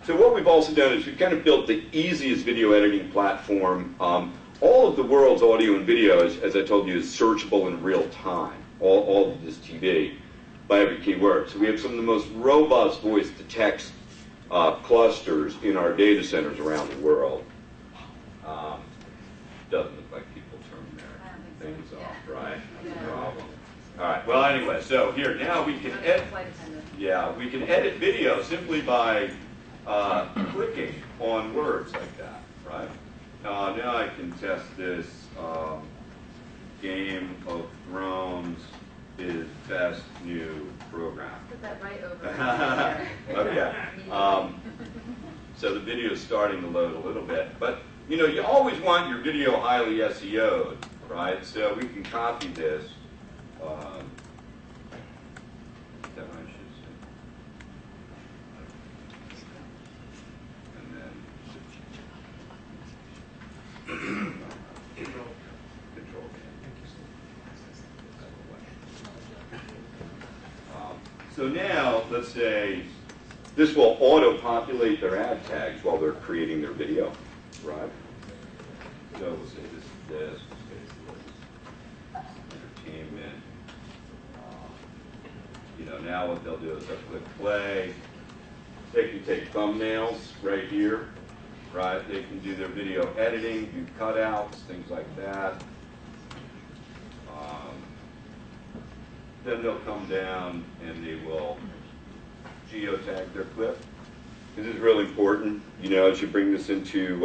so what we've also done is we've kind of built the easiest video editing platform. All of the world's audio and video, as I told you, is searchable in real time. All of this TV by every keyword. So we have some of the most robust voice-to-text clusters in our data centers around the world. Doesn't look like people turn their things off, right? No problem. All right. Well, anyway, so here now we can edit. Yeah, we can edit video simply by clicking on words like that, right? Now I can test this. Game of Thrones is best new program. Put that right over. Okay. So the video is starting to load a little bit, but you know you always want your video highly SEO'd, right? So we can copy this. That I should say. And then control. So now, let's say, this will auto-populate their ad tags while they're creating their video, right? So we'll say this is this, we'll say this, entertainment. You know, now what they'll do is they'll click play. They can take thumbnails right here, right? They can do their video editing, do cutouts, things like that. Then they'll come down and they will geotag their clip. This is really important, you know, as you bring this into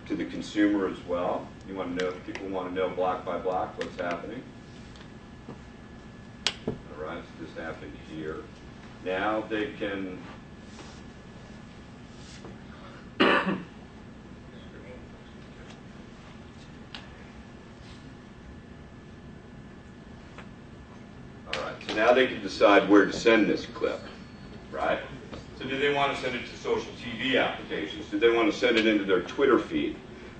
to the consumer as well. You want to know, people want to know block by block what's happening. All right, so this happened here. Now they can So now they can decide where to send this clip, right? So do they want to send it to social TV applications? Do they want to send it into their Twitter feed?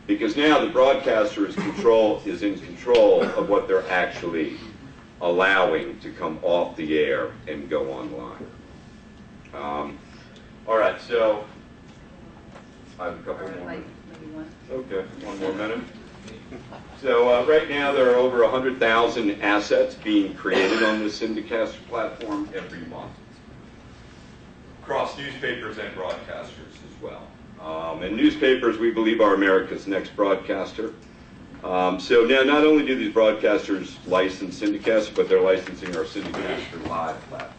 Because now the broadcaster is in control of what they're actually allowing to come off the air and go online. All right, so I have a couple Or more like minutes. maybe one. Okay, one more minute. So right now there are over 100,000 assets being created on the Syndicaster platform every month, across newspapers and broadcasters as well. And newspapers, we believe, are America's next broadcaster. So now not only do these broadcasters license Syndicaster, but they're licensing our Syndicaster Live platform.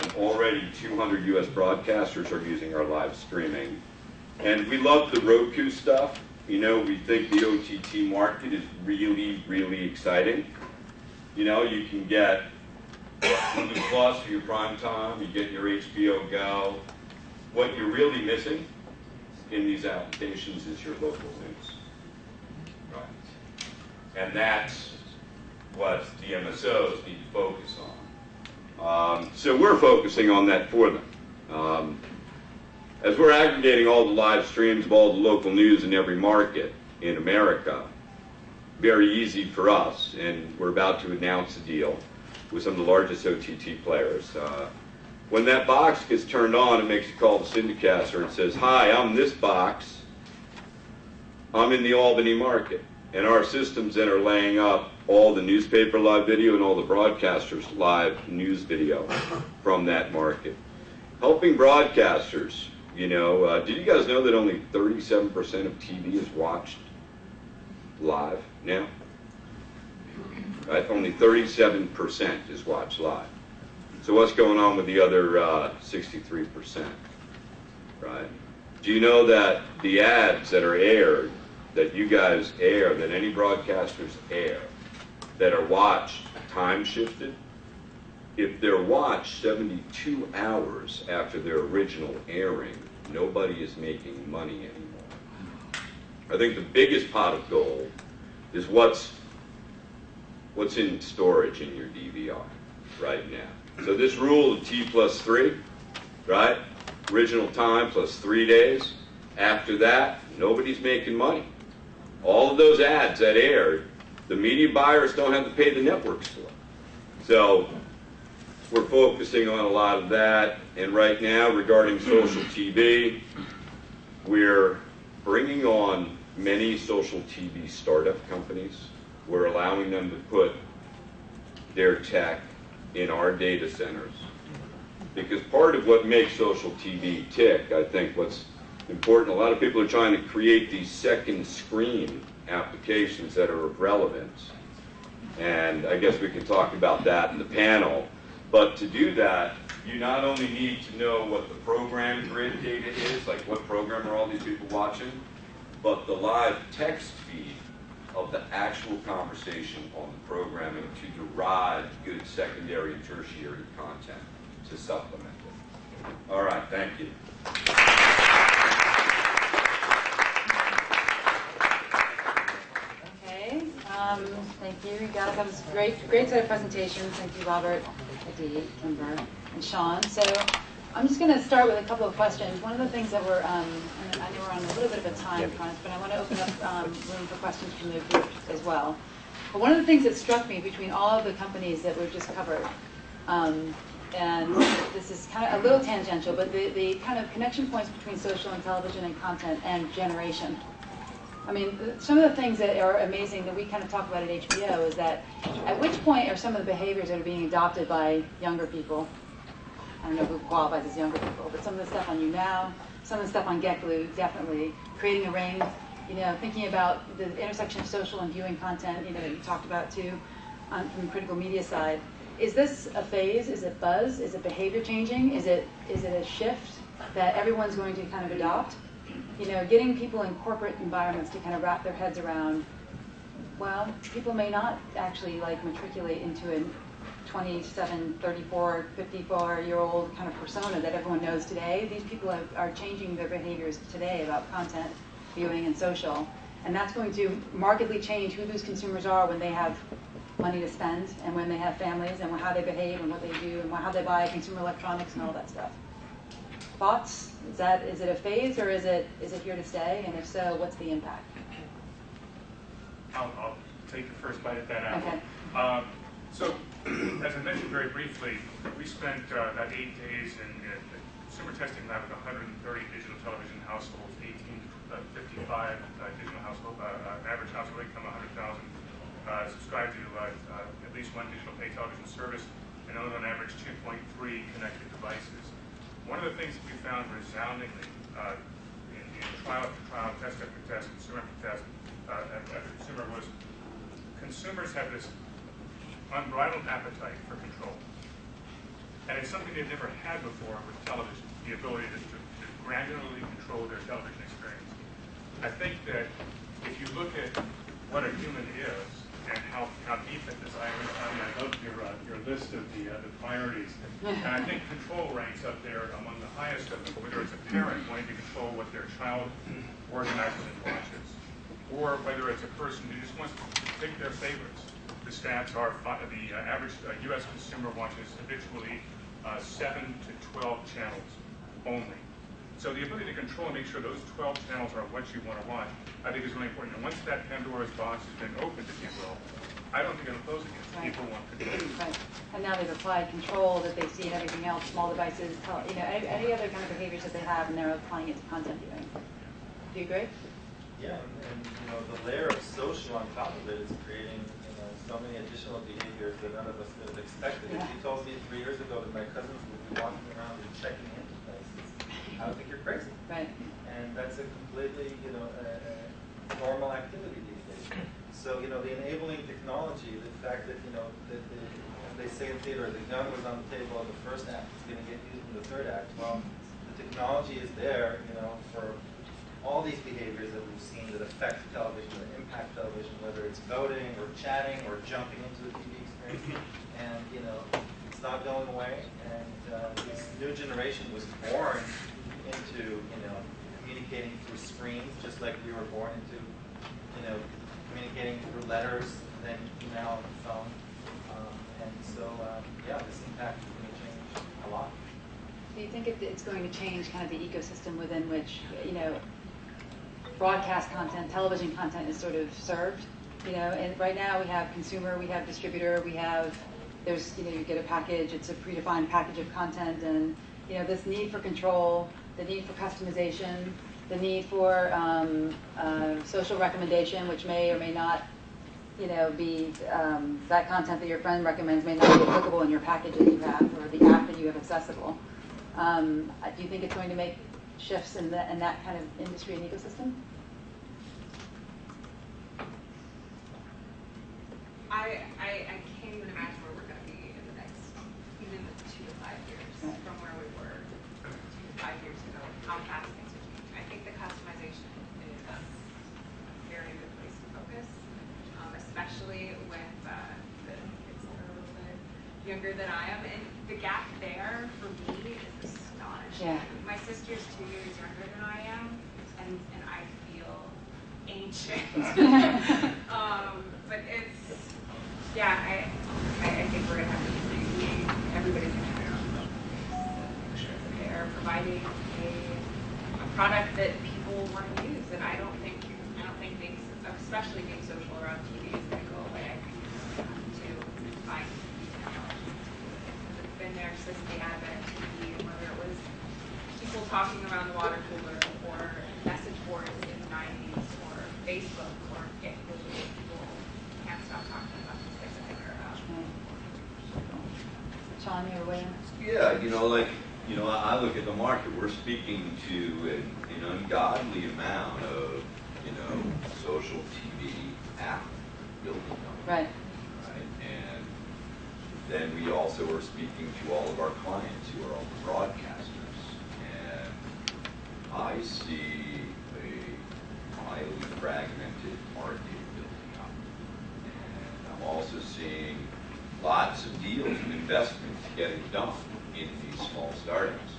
And already 200 US broadcasters are using our live streaming. And we love the Roku stuff. You know, we think the OTT market is really, really exciting. You know, you can get Hulu Plus for your prime time, you get your HBO Go. What you're really missing in these applications is your local news. Right. And that's what the MSOs need to focus on. So we're focusing on that for them. As we're aggregating all the live streams of all the local news in every market in America, very easy for us, and we're about to announce a deal with some of the largest OTT players. When that box gets turned on, it makes a call to Syndicaster and says, "Hi, I'm this box. I'm in the Albany market." And our systems then are laying up all the newspaper live video and all the broadcasters live news video from that market. Helping broadcasters, you know, did you guys know that only 37% of TV is watched live now? Right, only 37% is watched live. So what's going on with the other 63%? Right? Do you know that the ads that are aired, that you guys air, that any broadcasters air, that are watched, time shifted, if they're watched 72 hours after their original airing, nobody is making money anymore. I think the biggest pot of gold is what's in storage in your DVR right now. So this rule of T plus 3, right? Original time plus 3 days. After that, nobody's making money. All of those ads that aired, the media buyers don't have to pay the networks for. So we're focusing on a lot of that. And right now, regarding social TV, we're bringing on many social TV startup companies. We're allowing them to put their tech in our data centers. Because part of what makes social TV tick, I think what's important, a lot of people are trying to create these second screen applications that are of relevance. And I guess we can talk about that in the panel. But to do that, you not only need to know what the program grid data is, like what program are all these people watching, but the live text feed of the actual conversation on the programming to derive good secondary and tertiary content to supplement it. All right, thank you. Okay, thank you guys. That was great set of presentations. Thank you, Robert, Adi, Kimber, and Sean. So I'm just going to start with a couple of questions. One of the things that we're, and I know we're on a little bit of a time crunch, but I want to open up room for questions from the group as well. But one of the things that struck me between all of the companies that we've just covered, and this is kind of a little tangential, but the kind of connection points between social and television and content and generation. I mean, some of the things that are amazing that we kind of talk about at HBO is that at which point are some of the behaviors that are being adopted by younger people? I don't know who qualifies as younger people, but some of the stuff on YouNow, some of the stuff on GetGlue, definitely. Creating a ring, you know, thinking about the intersection of social and viewing content, you know, that you talked about too, from the critical media side. Is this a phase? Is it buzz? Is it behavior changing? Is it a shift that everyone's going to kind of adopt? You know, getting people in corporate environments to kind of wrap their heads around, well, people may not actually like matriculate into a 27, 34, 54-year-old kind of persona that everyone knows today. These people are changing their behaviors today about content, viewing, and social. And that's going to markedly change who those consumers are when they have money to spend and when they have families and how they behave and what they do and how they buy consumer electronics and all that stuff. Thoughts? Is it a phase or is it here to stay? And if so, what's the impact? I'll take the first bite at that apple. Okay. So, as I mentioned very briefly, we spent about 8 days in consumer testing lab with 130 digital television households, 18 to 55 digital household, average household income 100,000, subscribe to at least one digital pay television service, and own on average 2.3 connected devices. One of the things that we found resoundingly in trial after trial, test after test, consumer after test, after consumer was consumers have this unbridled appetite for control. And it's something they've never had before with television, the ability to granularly control their television experience. I think that if you look at what a human is and how deep it is, I love your list of the priorities. And I think control ranks up there among the highest of them, whether it's a parent wanting to control what their child organizes and watches, or whether it's a person who just wants to pick their favorites. The stats are the average U.S. consumer watches habitually 7 to 12 channels only. So the ability to control and make sure those 12 channels are what you want to watch, I think is really important. And once that Pandora's box has been opened, if you will, I don't think it'll close again. Right. People want control. Right. And now they've applied control that they see in everything else, small devices, any other kind of behaviors that they have, and they're applying it to content viewing. Do you agree? Yeah, and the layer of social on top of it is creating so many additional behaviors that none of us could have expected. Yeah. If you told me 3 years ago that my cousins would be walking around and checking into places, I would think you're crazy. Right. And that's a completely normal activity these days. So the enabling technology, the fact that they say in theater the gun was on the table in the first act, it's going to get used in the third act. Well, the technology is there, for all these behaviors that we've seen that affect television, that impact television, whether it's voting or chatting or jumping into the TV experience, and it's not going away. And this new generation was born into communicating through screens, just like we were born into communicating through letters, and then email and phone. And so this impact is going to change a lot. Do you think it's going to change kind of the ecosystem within which broadcast content, television content is sort of served? And right now we have consumer, we have distributor, you get a package, it's a predefined package of content, and this need for control, the need for customization, the need for social recommendation, which may or may not be that content that your friend recommends may not be applicable in your package that you have or the app that you have accessible. Do you think it's going to make shifts in that kind of industry and ecosystem? I can't even imagine where we're going to be in the next, even 2 to 5 years from where we were 2 to 5 years ago, how fast things are changing. I think the customization is a very good place to focus, especially with the kids that are a little bit younger than I am. And the gap there for me is astonishing. Yeah. My sister's 2 years younger than I am, and I feel ancient. But it's, I think we're going to have to be, everybody's going to have their own make sure that they are providing a product that people want to use. And I don't think things, especially being social around TV, is going to go away. I think we're going to have to find technology. It's been there since the advent of TV, whether it was people talking around the water cooler or message boards in the 90s or Facebook or GetGlue. People can't stop talking about these things that they care about. Sean, you were waiting? Yeah, I look at the market. We're speaking to an ungodly amount of, social TV app building companies. Right. And then we also are speaking to all of our clients who are all the broadcasters. And I see a highly fragmented market building up. And I'm also seeing lots of deals and investments getting done in these small startups.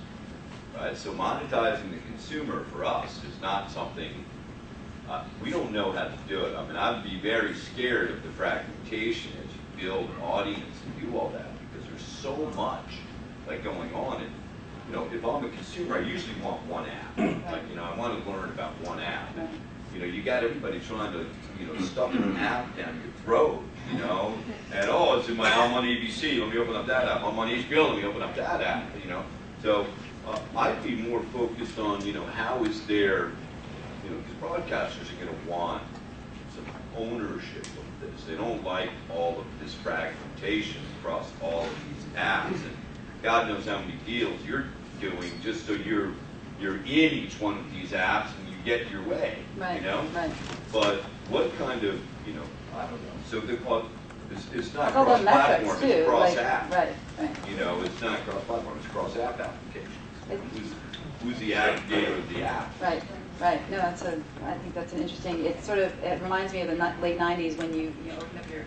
Right? So monetizing the consumer for us is not something, we don't know how to do it. I mean, I'd be very scared of the fragmentation as you build an audience and do all that, because there's so much going on. And, if I'm a consumer, I usually want one app. I want to learn about one app. And, you got everybody trying to, stuff an app down your throat, and I'm on ABC, let me open up that app. I'm on HBO, let me open up that app, So I'd be more focused on, how is there, because broadcasters are going to want some ownership of this. They don't like all of this fragmentation across all of these apps, and God knows how many deals you're doing just so you're in each one of these apps and you get your way, Right. But what kind of, I don't know. So they're called, it's not All the metrics cross-platform, too. it's cross-app. Right. It's not cross-platform, it's cross-app applications. Who's the aggregator of the app? Right. No, I think that's an interesting. It reminds me of the late '90s when you open up your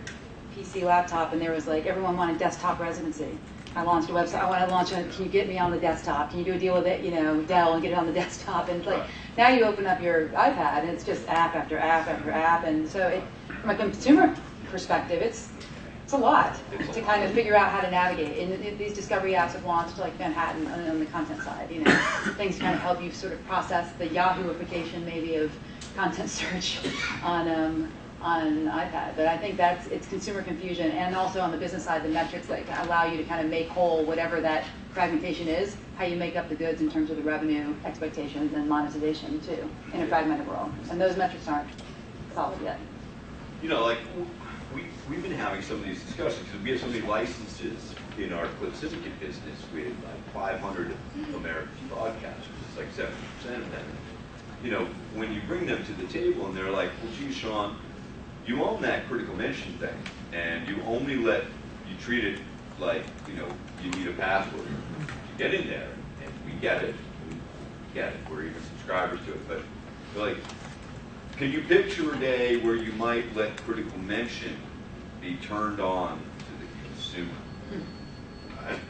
PC laptop and there was like everyone wanted desktop residency. I launched a website. I want to launch can you get me on the desktop? Can you do a deal with it, Dell and get it on the desktop? And it's like now you open up your iPad and it's just app after app after app. And so from a consumer perspective, it's a lot to kind of figure out how to navigate. And these discovery apps have launched like Manhattan on the content side, things to kind of help you sort of process the Yahooification maybe of content search on iPad. But I think it's consumer confusion, and also on the business side, the metrics that allow you to kind of make whole whatever that fragmentation is, how you make up the goods in terms of the revenue expectations and monetization too, in a fragmented world. And those metrics aren't solid yet. We've been having some of these discussions because we have so many licenses in our clip syndicate business. We have like 500 American broadcasters. It's like 70% of them. When you bring them to the table and they're like, well, gee, Sean, you own that critical mention thing, and you treat it like, you need a password. You get in there, and we get it. We're even subscribers to it. But they're like, can you picture a day where you might let critical mention be turned on to the consumer? Right?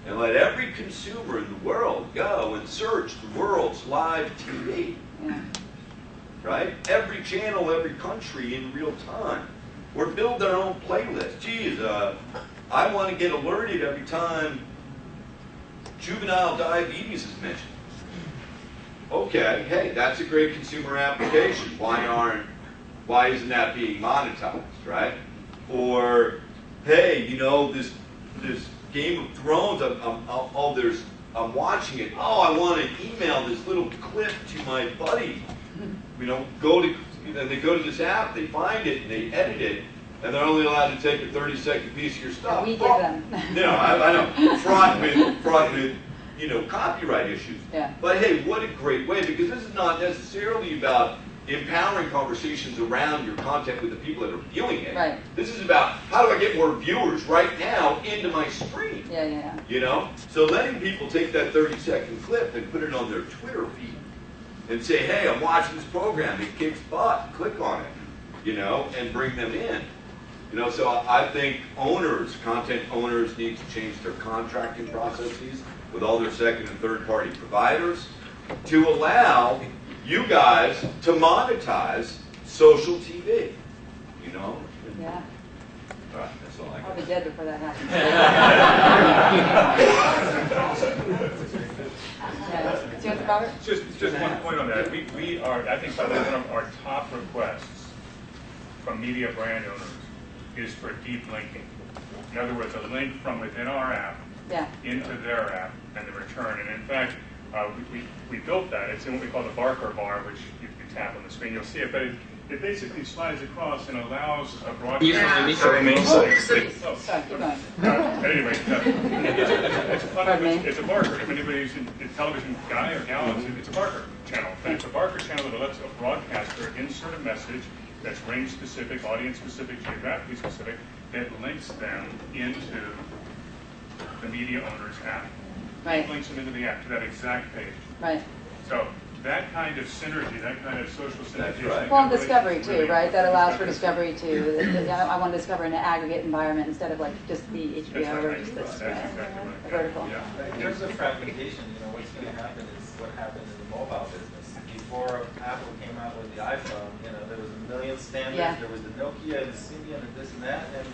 And let every consumer in the world go and search the world's live TV. Yeah. Right? Every channel, every country in real time. Or build their own playlist. Geez, I want to get alerted every time juvenile diabetes is mentioned. Okay, hey, that's a great consumer application. Why isn't that being monetized, right? Or, hey, this Game of Thrones, I'm watching it. Oh, I want to email this little clip to my buddy. They go to this app, they find it, and they edit it, and they're only allowed to take a 30-second piece of your stuff. We give them. I know, fraught with copyright issues. Yeah. But hey, what a great way, because this is not necessarily about empowering conversations around your content with the people that are viewing it. Right. This is about how do I get more viewers right now into my stream? Yeah. So letting people take that 30-second clip and put it on their Twitter feed and say, hey, I'm watching this program, it kicks butt, click on it, and bring them in. So I think content owners need to change their contracting processes with all their second and third party providers to allow you guys to monetize social TV. Yeah. All right, that's all I got. I'll be dead before that happens. Do you want to cover? Just one point on that. We are, I think, probably one of our top requests from media brand owners is for deep linking. In other words, a link from within our app into their app and the return. And in fact, we built that. It's in what we call the Barker bar, which you tap on the screen, you'll see it. But it basically slides across and allows a broadcast. Sorry, keep going. Anyway, it's a Barker. If anybody's a television guy or gal, it's a Barker channel. And it's a Barker channel that lets a broadcaster insert a message that's range specific, audience specific, geographically specific, that links them into the media owner's app. Right. Links them into the app to that exact page. Right. So that kind of synergy, that kind of social synergy. Right. Well, and discovery too, right? That allows for discovery too. I want to discover in an aggregate environment instead of like just the HBO or just this vertical. In terms of fragmentation, what's going to happen is what happened in the mobile business. Before Apple came out with the iPhone, there was a million standards, there was the Nokia and the Symbian and this and that, and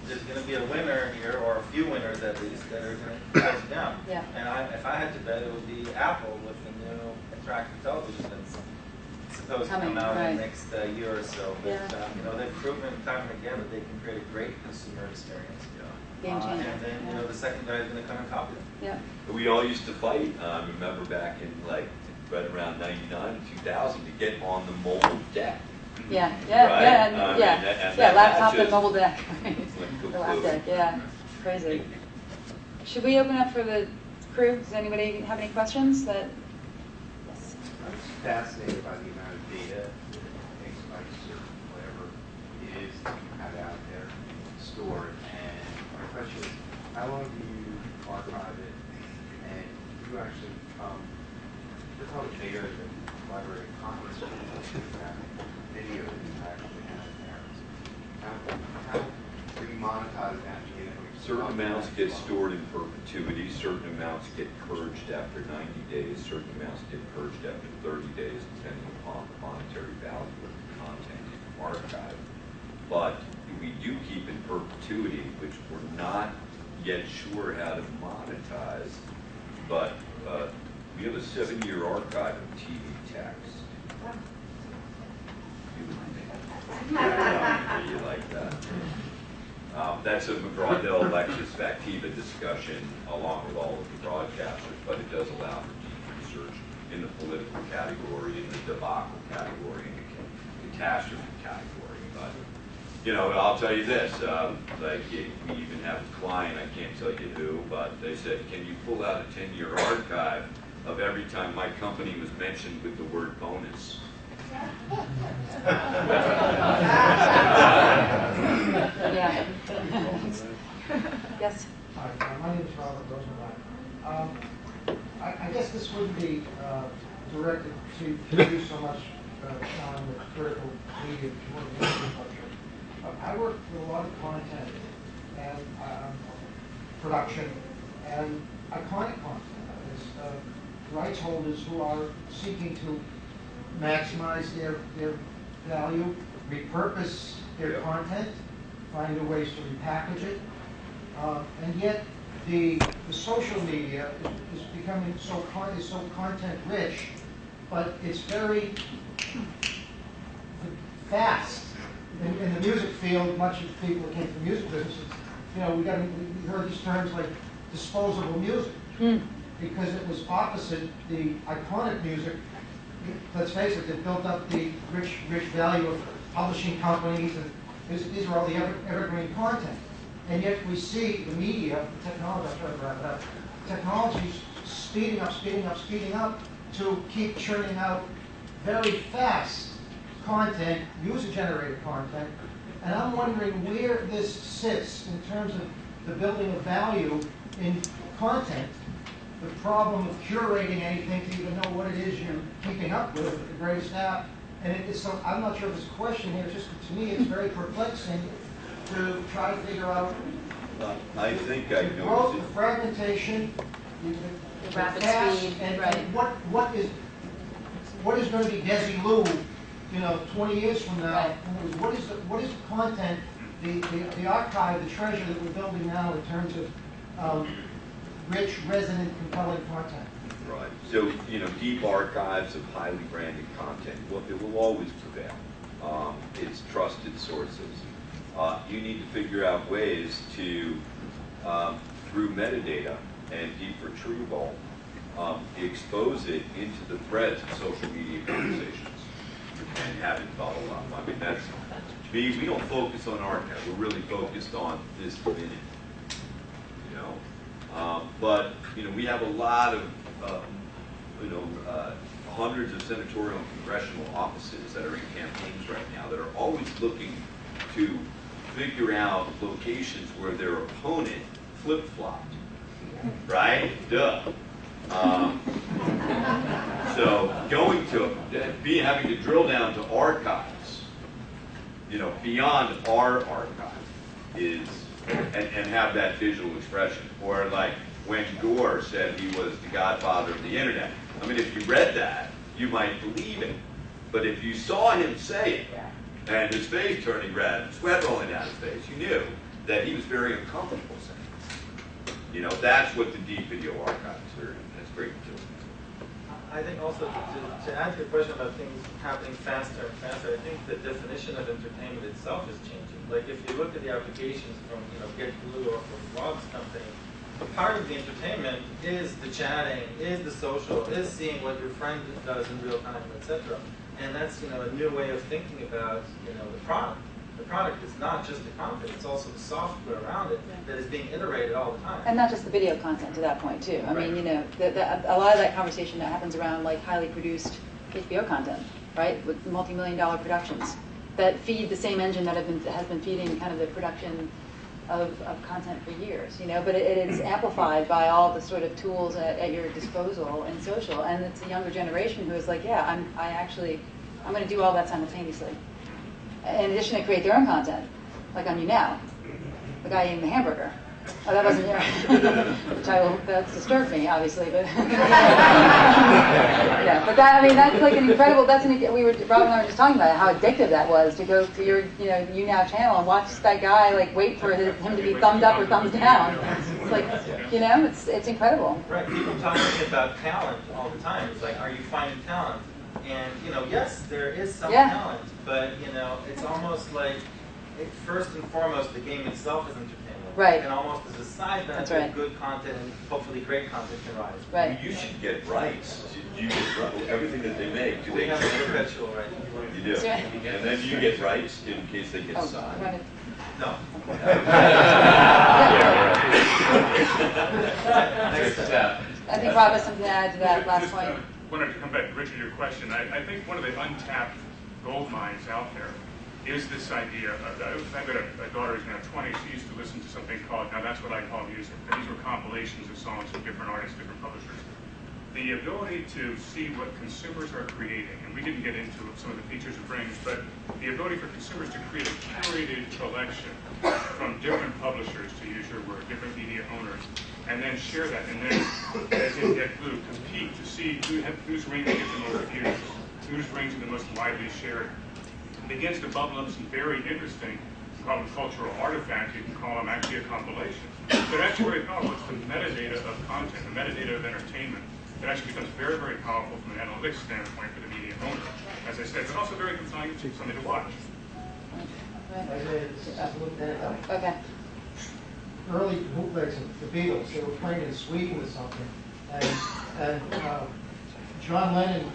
there's going to be a winner here, or a few winners at least, that are going to close down. Yeah. And if I had to bet, it would be Apple with the new interactive television. It's those Coming, come out in right. the next year or so. But Yeah. you know, they've proven time and again that they can create a great consumer experience. Game changer. And then you know, the second guy is going to come and copy them. Yeah. We all used to fight, remember back in like right around 99 and 2000 to get on the mobile deck. Yeah, yeah, Right? yeah, I mean, yeah. and Yeah, that laptop and just mobile deck. went The lap kaput. deck, yeah. Crazy. Should we open up for the crew? Does anybody have any questions? Yes. I'm just fascinated by the amount of data that exabytes or whatever it is that you have out there stored. And my question is, how long do you archive it? And you actually become, you're probably bigger than library of Congress, video that you actually have in there. How do you monetize that? Certain amounts get stored in perpetuity, certain amounts get purged after 90 days, certain amounts get purged after 30 days, depending upon the monetary value of the content in the archive. But we do keep in perpetuity, which we're not yet sure how to monetize, but we have a 7-year archive of TV text. You like that? That's a McGraw-Hill-Lexis Factiva discussion along with all of the broadcasters, but it does allow for deep research in the political category, in the debacle category, in the catastrophe category. But, you know, I'll tell you this, like we even have a client, I can't tell you who, but they said, can you pull out a 10-year archive of every time my company was mentioned with the word bonus? Yeah. Yes. Hi, my name is Robert Rosenblatt. I guess this wouldn't be directed to you so much on the critical media infrastructure. I work with a lot of content and production and iconic content. Rights holders who are seeking to maximize their value, repurpose their content, find a ways to repackage it, and yet the social media is becoming so content rich, but it's very fast. In the music field, much of the people that came from the music business, you know, we heard these terms like disposable music, because it was opposite the iconic music. Let's face it, that built up the rich value of publishing companies, and these are all the evergreen content. And yet we see the media, the technology, I'm trying to wrap it up, technology's speeding up to keep churning out very fast content, user-generated content. And I'm wondering where this sits in terms of the building of value in content, the problem of curating anything to even know what it is you're keeping up with the greatest app. And so I'm not sure if it's a question here, it's just to me it's very perplexing to try to figure out I think I growth, know. the fragmentation, The rapid fast, speed, and right. what is going to be Desi 20 years from now? Right. What is the content, the archive, the treasure that we're building now in terms of rich, resonant, compelling content? Right. So, you know, deep archives of highly branded content, it will always prevail. It's trusted sources. You need to figure out ways to, through metadata and deep retrieval, expose it into the threads of social media conversations and have it follow up. I mean, that's, to me, we don't focus on archive. We're really focused on this minute, you know. But, you know, we have a lot of, hundreds of senatorial and congressional offices that are in campaigns right now that are always looking to figure out locations where their opponent flip-flopped, right? Duh. So going to having to drill down to archives, you know, beyond our archive is, and have that visual expression. Or like when Gore said he was the godfather of the internet. I mean, if you read that, you might believe it. But if you saw him say it, and his face turning red, sweat rolling down his face, you knew that he was very uncomfortable saying it. You know, that's what the deep video archives are. That's great too. I think also to answer your question about things happening faster and faster, I think the definition of entertainment itself is changing. Like if you look at the applications from GetGlue or from Rob's company, part of the entertainment is the chatting, is the social, is seeing what your friend does in real time, etc. And that's a new way of thinking about the product. The product is not just the content; it's also the software around it that is being iterated all the time. And not just the video content to that point too. I mean, a lot of that conversation that happens around like highly produced HBO content, right, with multi-million-dollar productions that feed the same engine that has been feeding kind of the production of content for years, but it is amplified by all the sort of tools at your disposal in social, and it's a younger generation who is like, yeah, I'm going to do all that simultaneously. In addition to create their own content, like on YouNow, the guy eating the hamburger. Oh, that wasn't that's disturbed me, obviously, but yeah. But that's like an incredible. Rob and I were just talking about how addictive that was to go to your, YouNow channel and watch that guy like wait for him to be thumbed up or thumbs down. It's like, it's incredible. Right. People talking about talent all the time. It's like, are you finding talent? And yes, there is some talent, but it's almost like first and foremost, the game itself is entertainment. Right. And almost as a side benefit, good content and hopefully great content can rise. Right. You should get rights. You get everything that they make. Do We they have a perpetual right. You do. And then you get rights in case they get signed. Right. No. Next step. I think Rob has something to add to that last point. Wanted to come back, Richard, to your question. I think one of the untapped gold mines out there is this idea of, I've got a daughter who's now 20, she used to listen to something called, now that's what I call music. And these were compilations of songs from different artists, different publishers. The ability to see what consumers are creating, and we didn't get into some of the features it brings, but the ability for consumers to create a curated collection from different publishers, to use your word, different media owners, and then share that, and then, as in GetGlue, compete to see whose rings get the most views, whose rings are the most widely shared. It begins to bubble up some very interesting, you can call them cultural artifacts, you can call them actually a compilation. They're actually very powerful. It's the metadata of content, the metadata of entertainment. It actually becomes very, very powerful from an analytics standpoint for the media owner, as I said, but also very compelling, something to watch. Okay. Early bootlegs of the Beatles, they were playing in Sweden or something, and John Lennon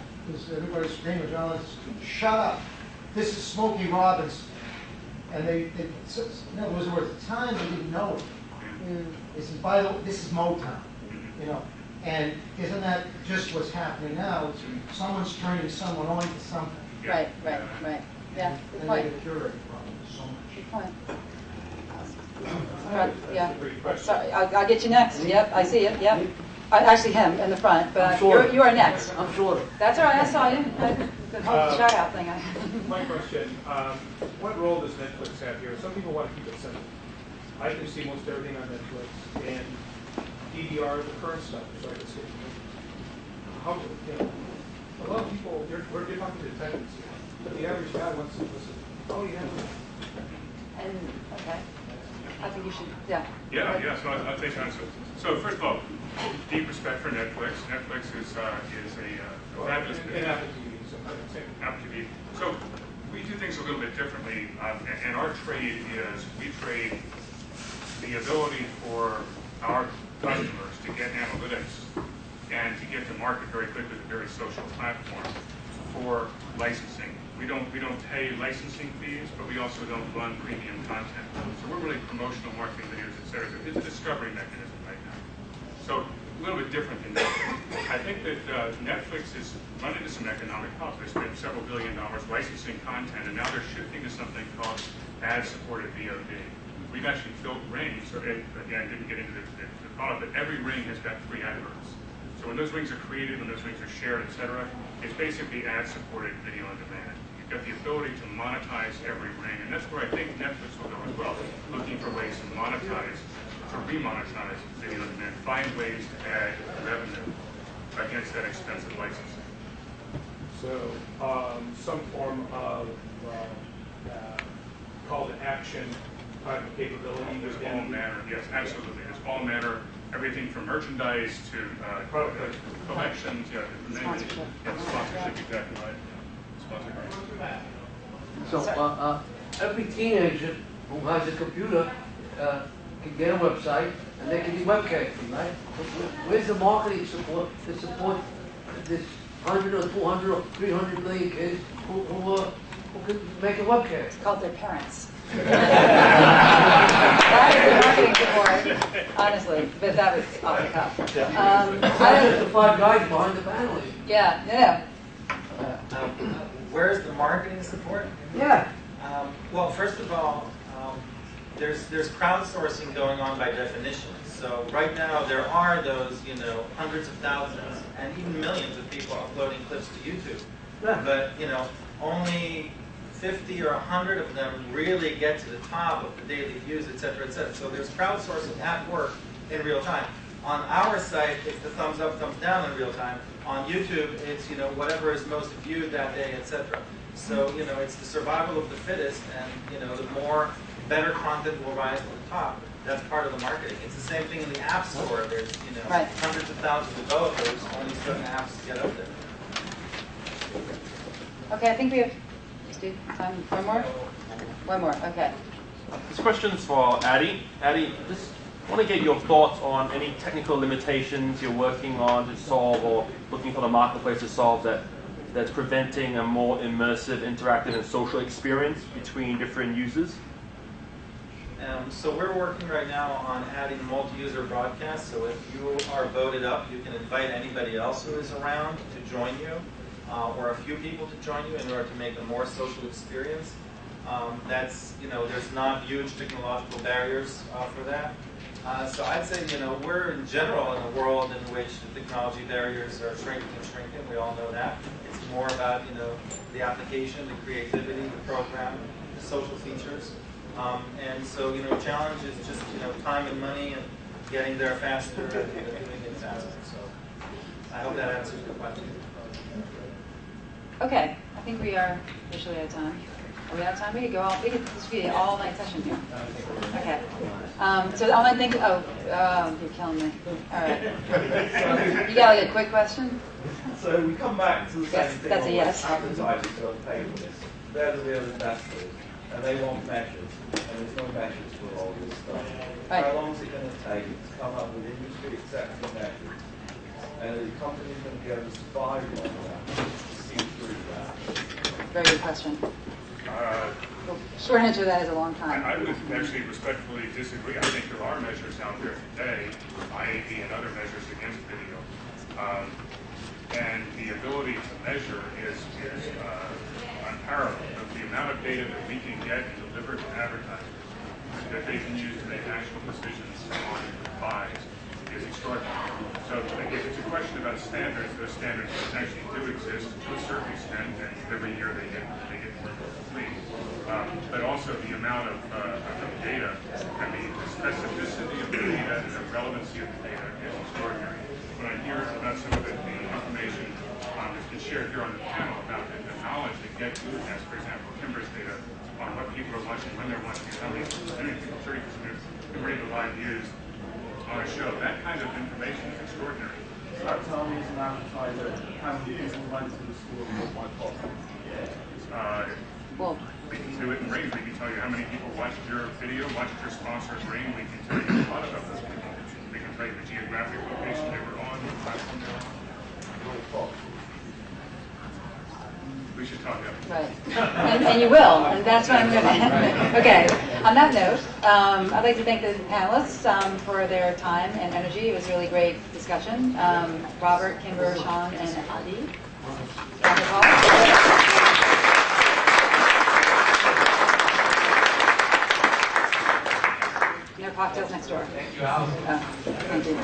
everybody screaming, John Lennon, shut up, this is Smokey Robinson. And in other words, at the time they didn't know it. They said, by the way, this is Motown, And isn't that just what's happening now? Someone's turning someone on to something. Right. Yeah, good And point. they get curated from it so much. Good point. Yeah. Sorry, I'll get you next. Yep, I see it. Yep. Actually, him in the front, but you are next. I'm sure. That's all right. I saw you. The whole shout out thing. My question: what role does Netflix have here? Some people want to keep it simple. I can see most everything on Netflix, and DVR the current stuff, so I can see. A lot of people, we're talking to defendants here, but the average guy wants to listen. Oh, yeah. And okay. I think you should. Yeah. Yeah. So I'll take that. So first of all, deep respect for Netflix. Netflix is a fabulous business. Apple TV. So we do things a little bit differently, and our trade is we trade the ability for our customers to get analytics and to get to market very quickly with a very social platform for licensing. We don't pay licensing fees, but we also don't run premium content. So we're really promotional marketing videos, et cetera. It's a discovery mechanism right now. So a little bit different than Netflix. I think that Netflix is run into some economic problems. They spent several $1 billion licensing content, and now they're shifting to something called ad-supported VOD. We've actually built rings, so again, I didn't get into the product, but every ring has got 3 adverts. So when those rings are created, when those rings are shared, et cetera, it's basically ad-supported video on demand. You've got the ability to monetize every ring, and that's where I think Netflix will go as well, looking for ways to monetize, to remonetize video on demand, find ways to add revenue against that expensive licensing. So some form of call to action capability There's all within. manner, yes, absolutely. There's all manner, everything from merchandise to collections, yeah, Sponsorship. Yeah, sponsorship, exactly right. Sponsorship. So every teenager who has a computer can get a website and they can do webcasting, right? Where's the marketing support to support this 100 or 200 or 300 million kids who can make a webcast? It's called their parents. That is the marketing support, honestly, but that was off the cuff. Besides the 5 guys behind the panel. Yeah, Where's the marketing support? Yeah. Well, first of all, there's crowdsourcing going on by definition. So right now there are those, hundreds of thousands and even millions of people uploading clips to YouTube. Yeah. But only 50 or 100 of them really get to the top of the daily views, et cetera, et cetera. So there's crowdsourcing at work in real time. On our site, it's the thumbs up, thumbs down in real time. On YouTube, it's whatever is most viewed that day, et cetera. So it's the survival of the fittest, and the more better content will rise to the top. That's part of the marketing. It's the same thing in the App Store. There's Right. hundreds of thousands of developers. Only certain apps get up there. Okay, I think we have, Steve, time. One more? One more, okay. This question's for Addy. Addy, just want to get your thoughts on any technical limitations you're working on to solve or looking for the marketplace to solve that's preventing a more immersive, interactive, and social experience between different users? So we're working right now on adding multi-user broadcast. So if you are voted up, you can invite anybody else who is around to join you, or a few people to join you in order to make a more social experience. There's not huge technological barriers for that. So I'd say, we're in general in a world in which the technology barriers are shrinking and shrinking. We all know that. It's more about, the application, the creativity, the program, the social features. And so, challenge is just, time and money and getting there faster and doing it faster. So I hope that answers your question. Okay, I think we are officially out of time. Are we out of time? We could go all, this could be an all-night session here. Okay. So the all-night thing, you're killing me. All right. You got like a quick question? So we come back to the same thing. That's a yes. Advertisers don't pay for this. They're the real investors, and they want measures, and there's no measures for all this stuff. Right. How long is it going to take to come up with industry-accepted measures? And the company's going to be able to survive on that, to see through that. Very good question. Short answer to that is a long time. I would actually respectfully disagree. I think there are measures out there today, IAB and other measures against video. And the ability to measure is unparalleled. The amount of data that we can get and deliver to advertisers that they can use to make actual decisions on buys is extraordinary. So if it's a question about standards, those standards actually do exist to a certain extent, and every year they get more complete. But also the amount of data, the specificity of the data and the relevancy of the data is extraordinary. When I hear about some of the information that's been shared here on the panel about the knowledge that GetGlue has, for example, Kimber's data on what people are watching, when they're watching, how many percentage, 30% of the live views on a show, that kind of information is extraordinary. That tell me as an advertiser how many people went to the school and what my cost. Well, we can do it in rings. We can tell you how many people watched your video, watched your sponsored ring. We can tell you a lot about those people. We can tell you the geographic location they were on, the platform they were on. We should talk about it. Right. And you will, and that's what I'm going to. Okay. On that note, I'd like to thank the panelists for their time and energy. It was a really great discussion. Robert, Kimber, Sean, and Adi. Round of applause. No cocktails next door. Thank you, Alison. Thank you.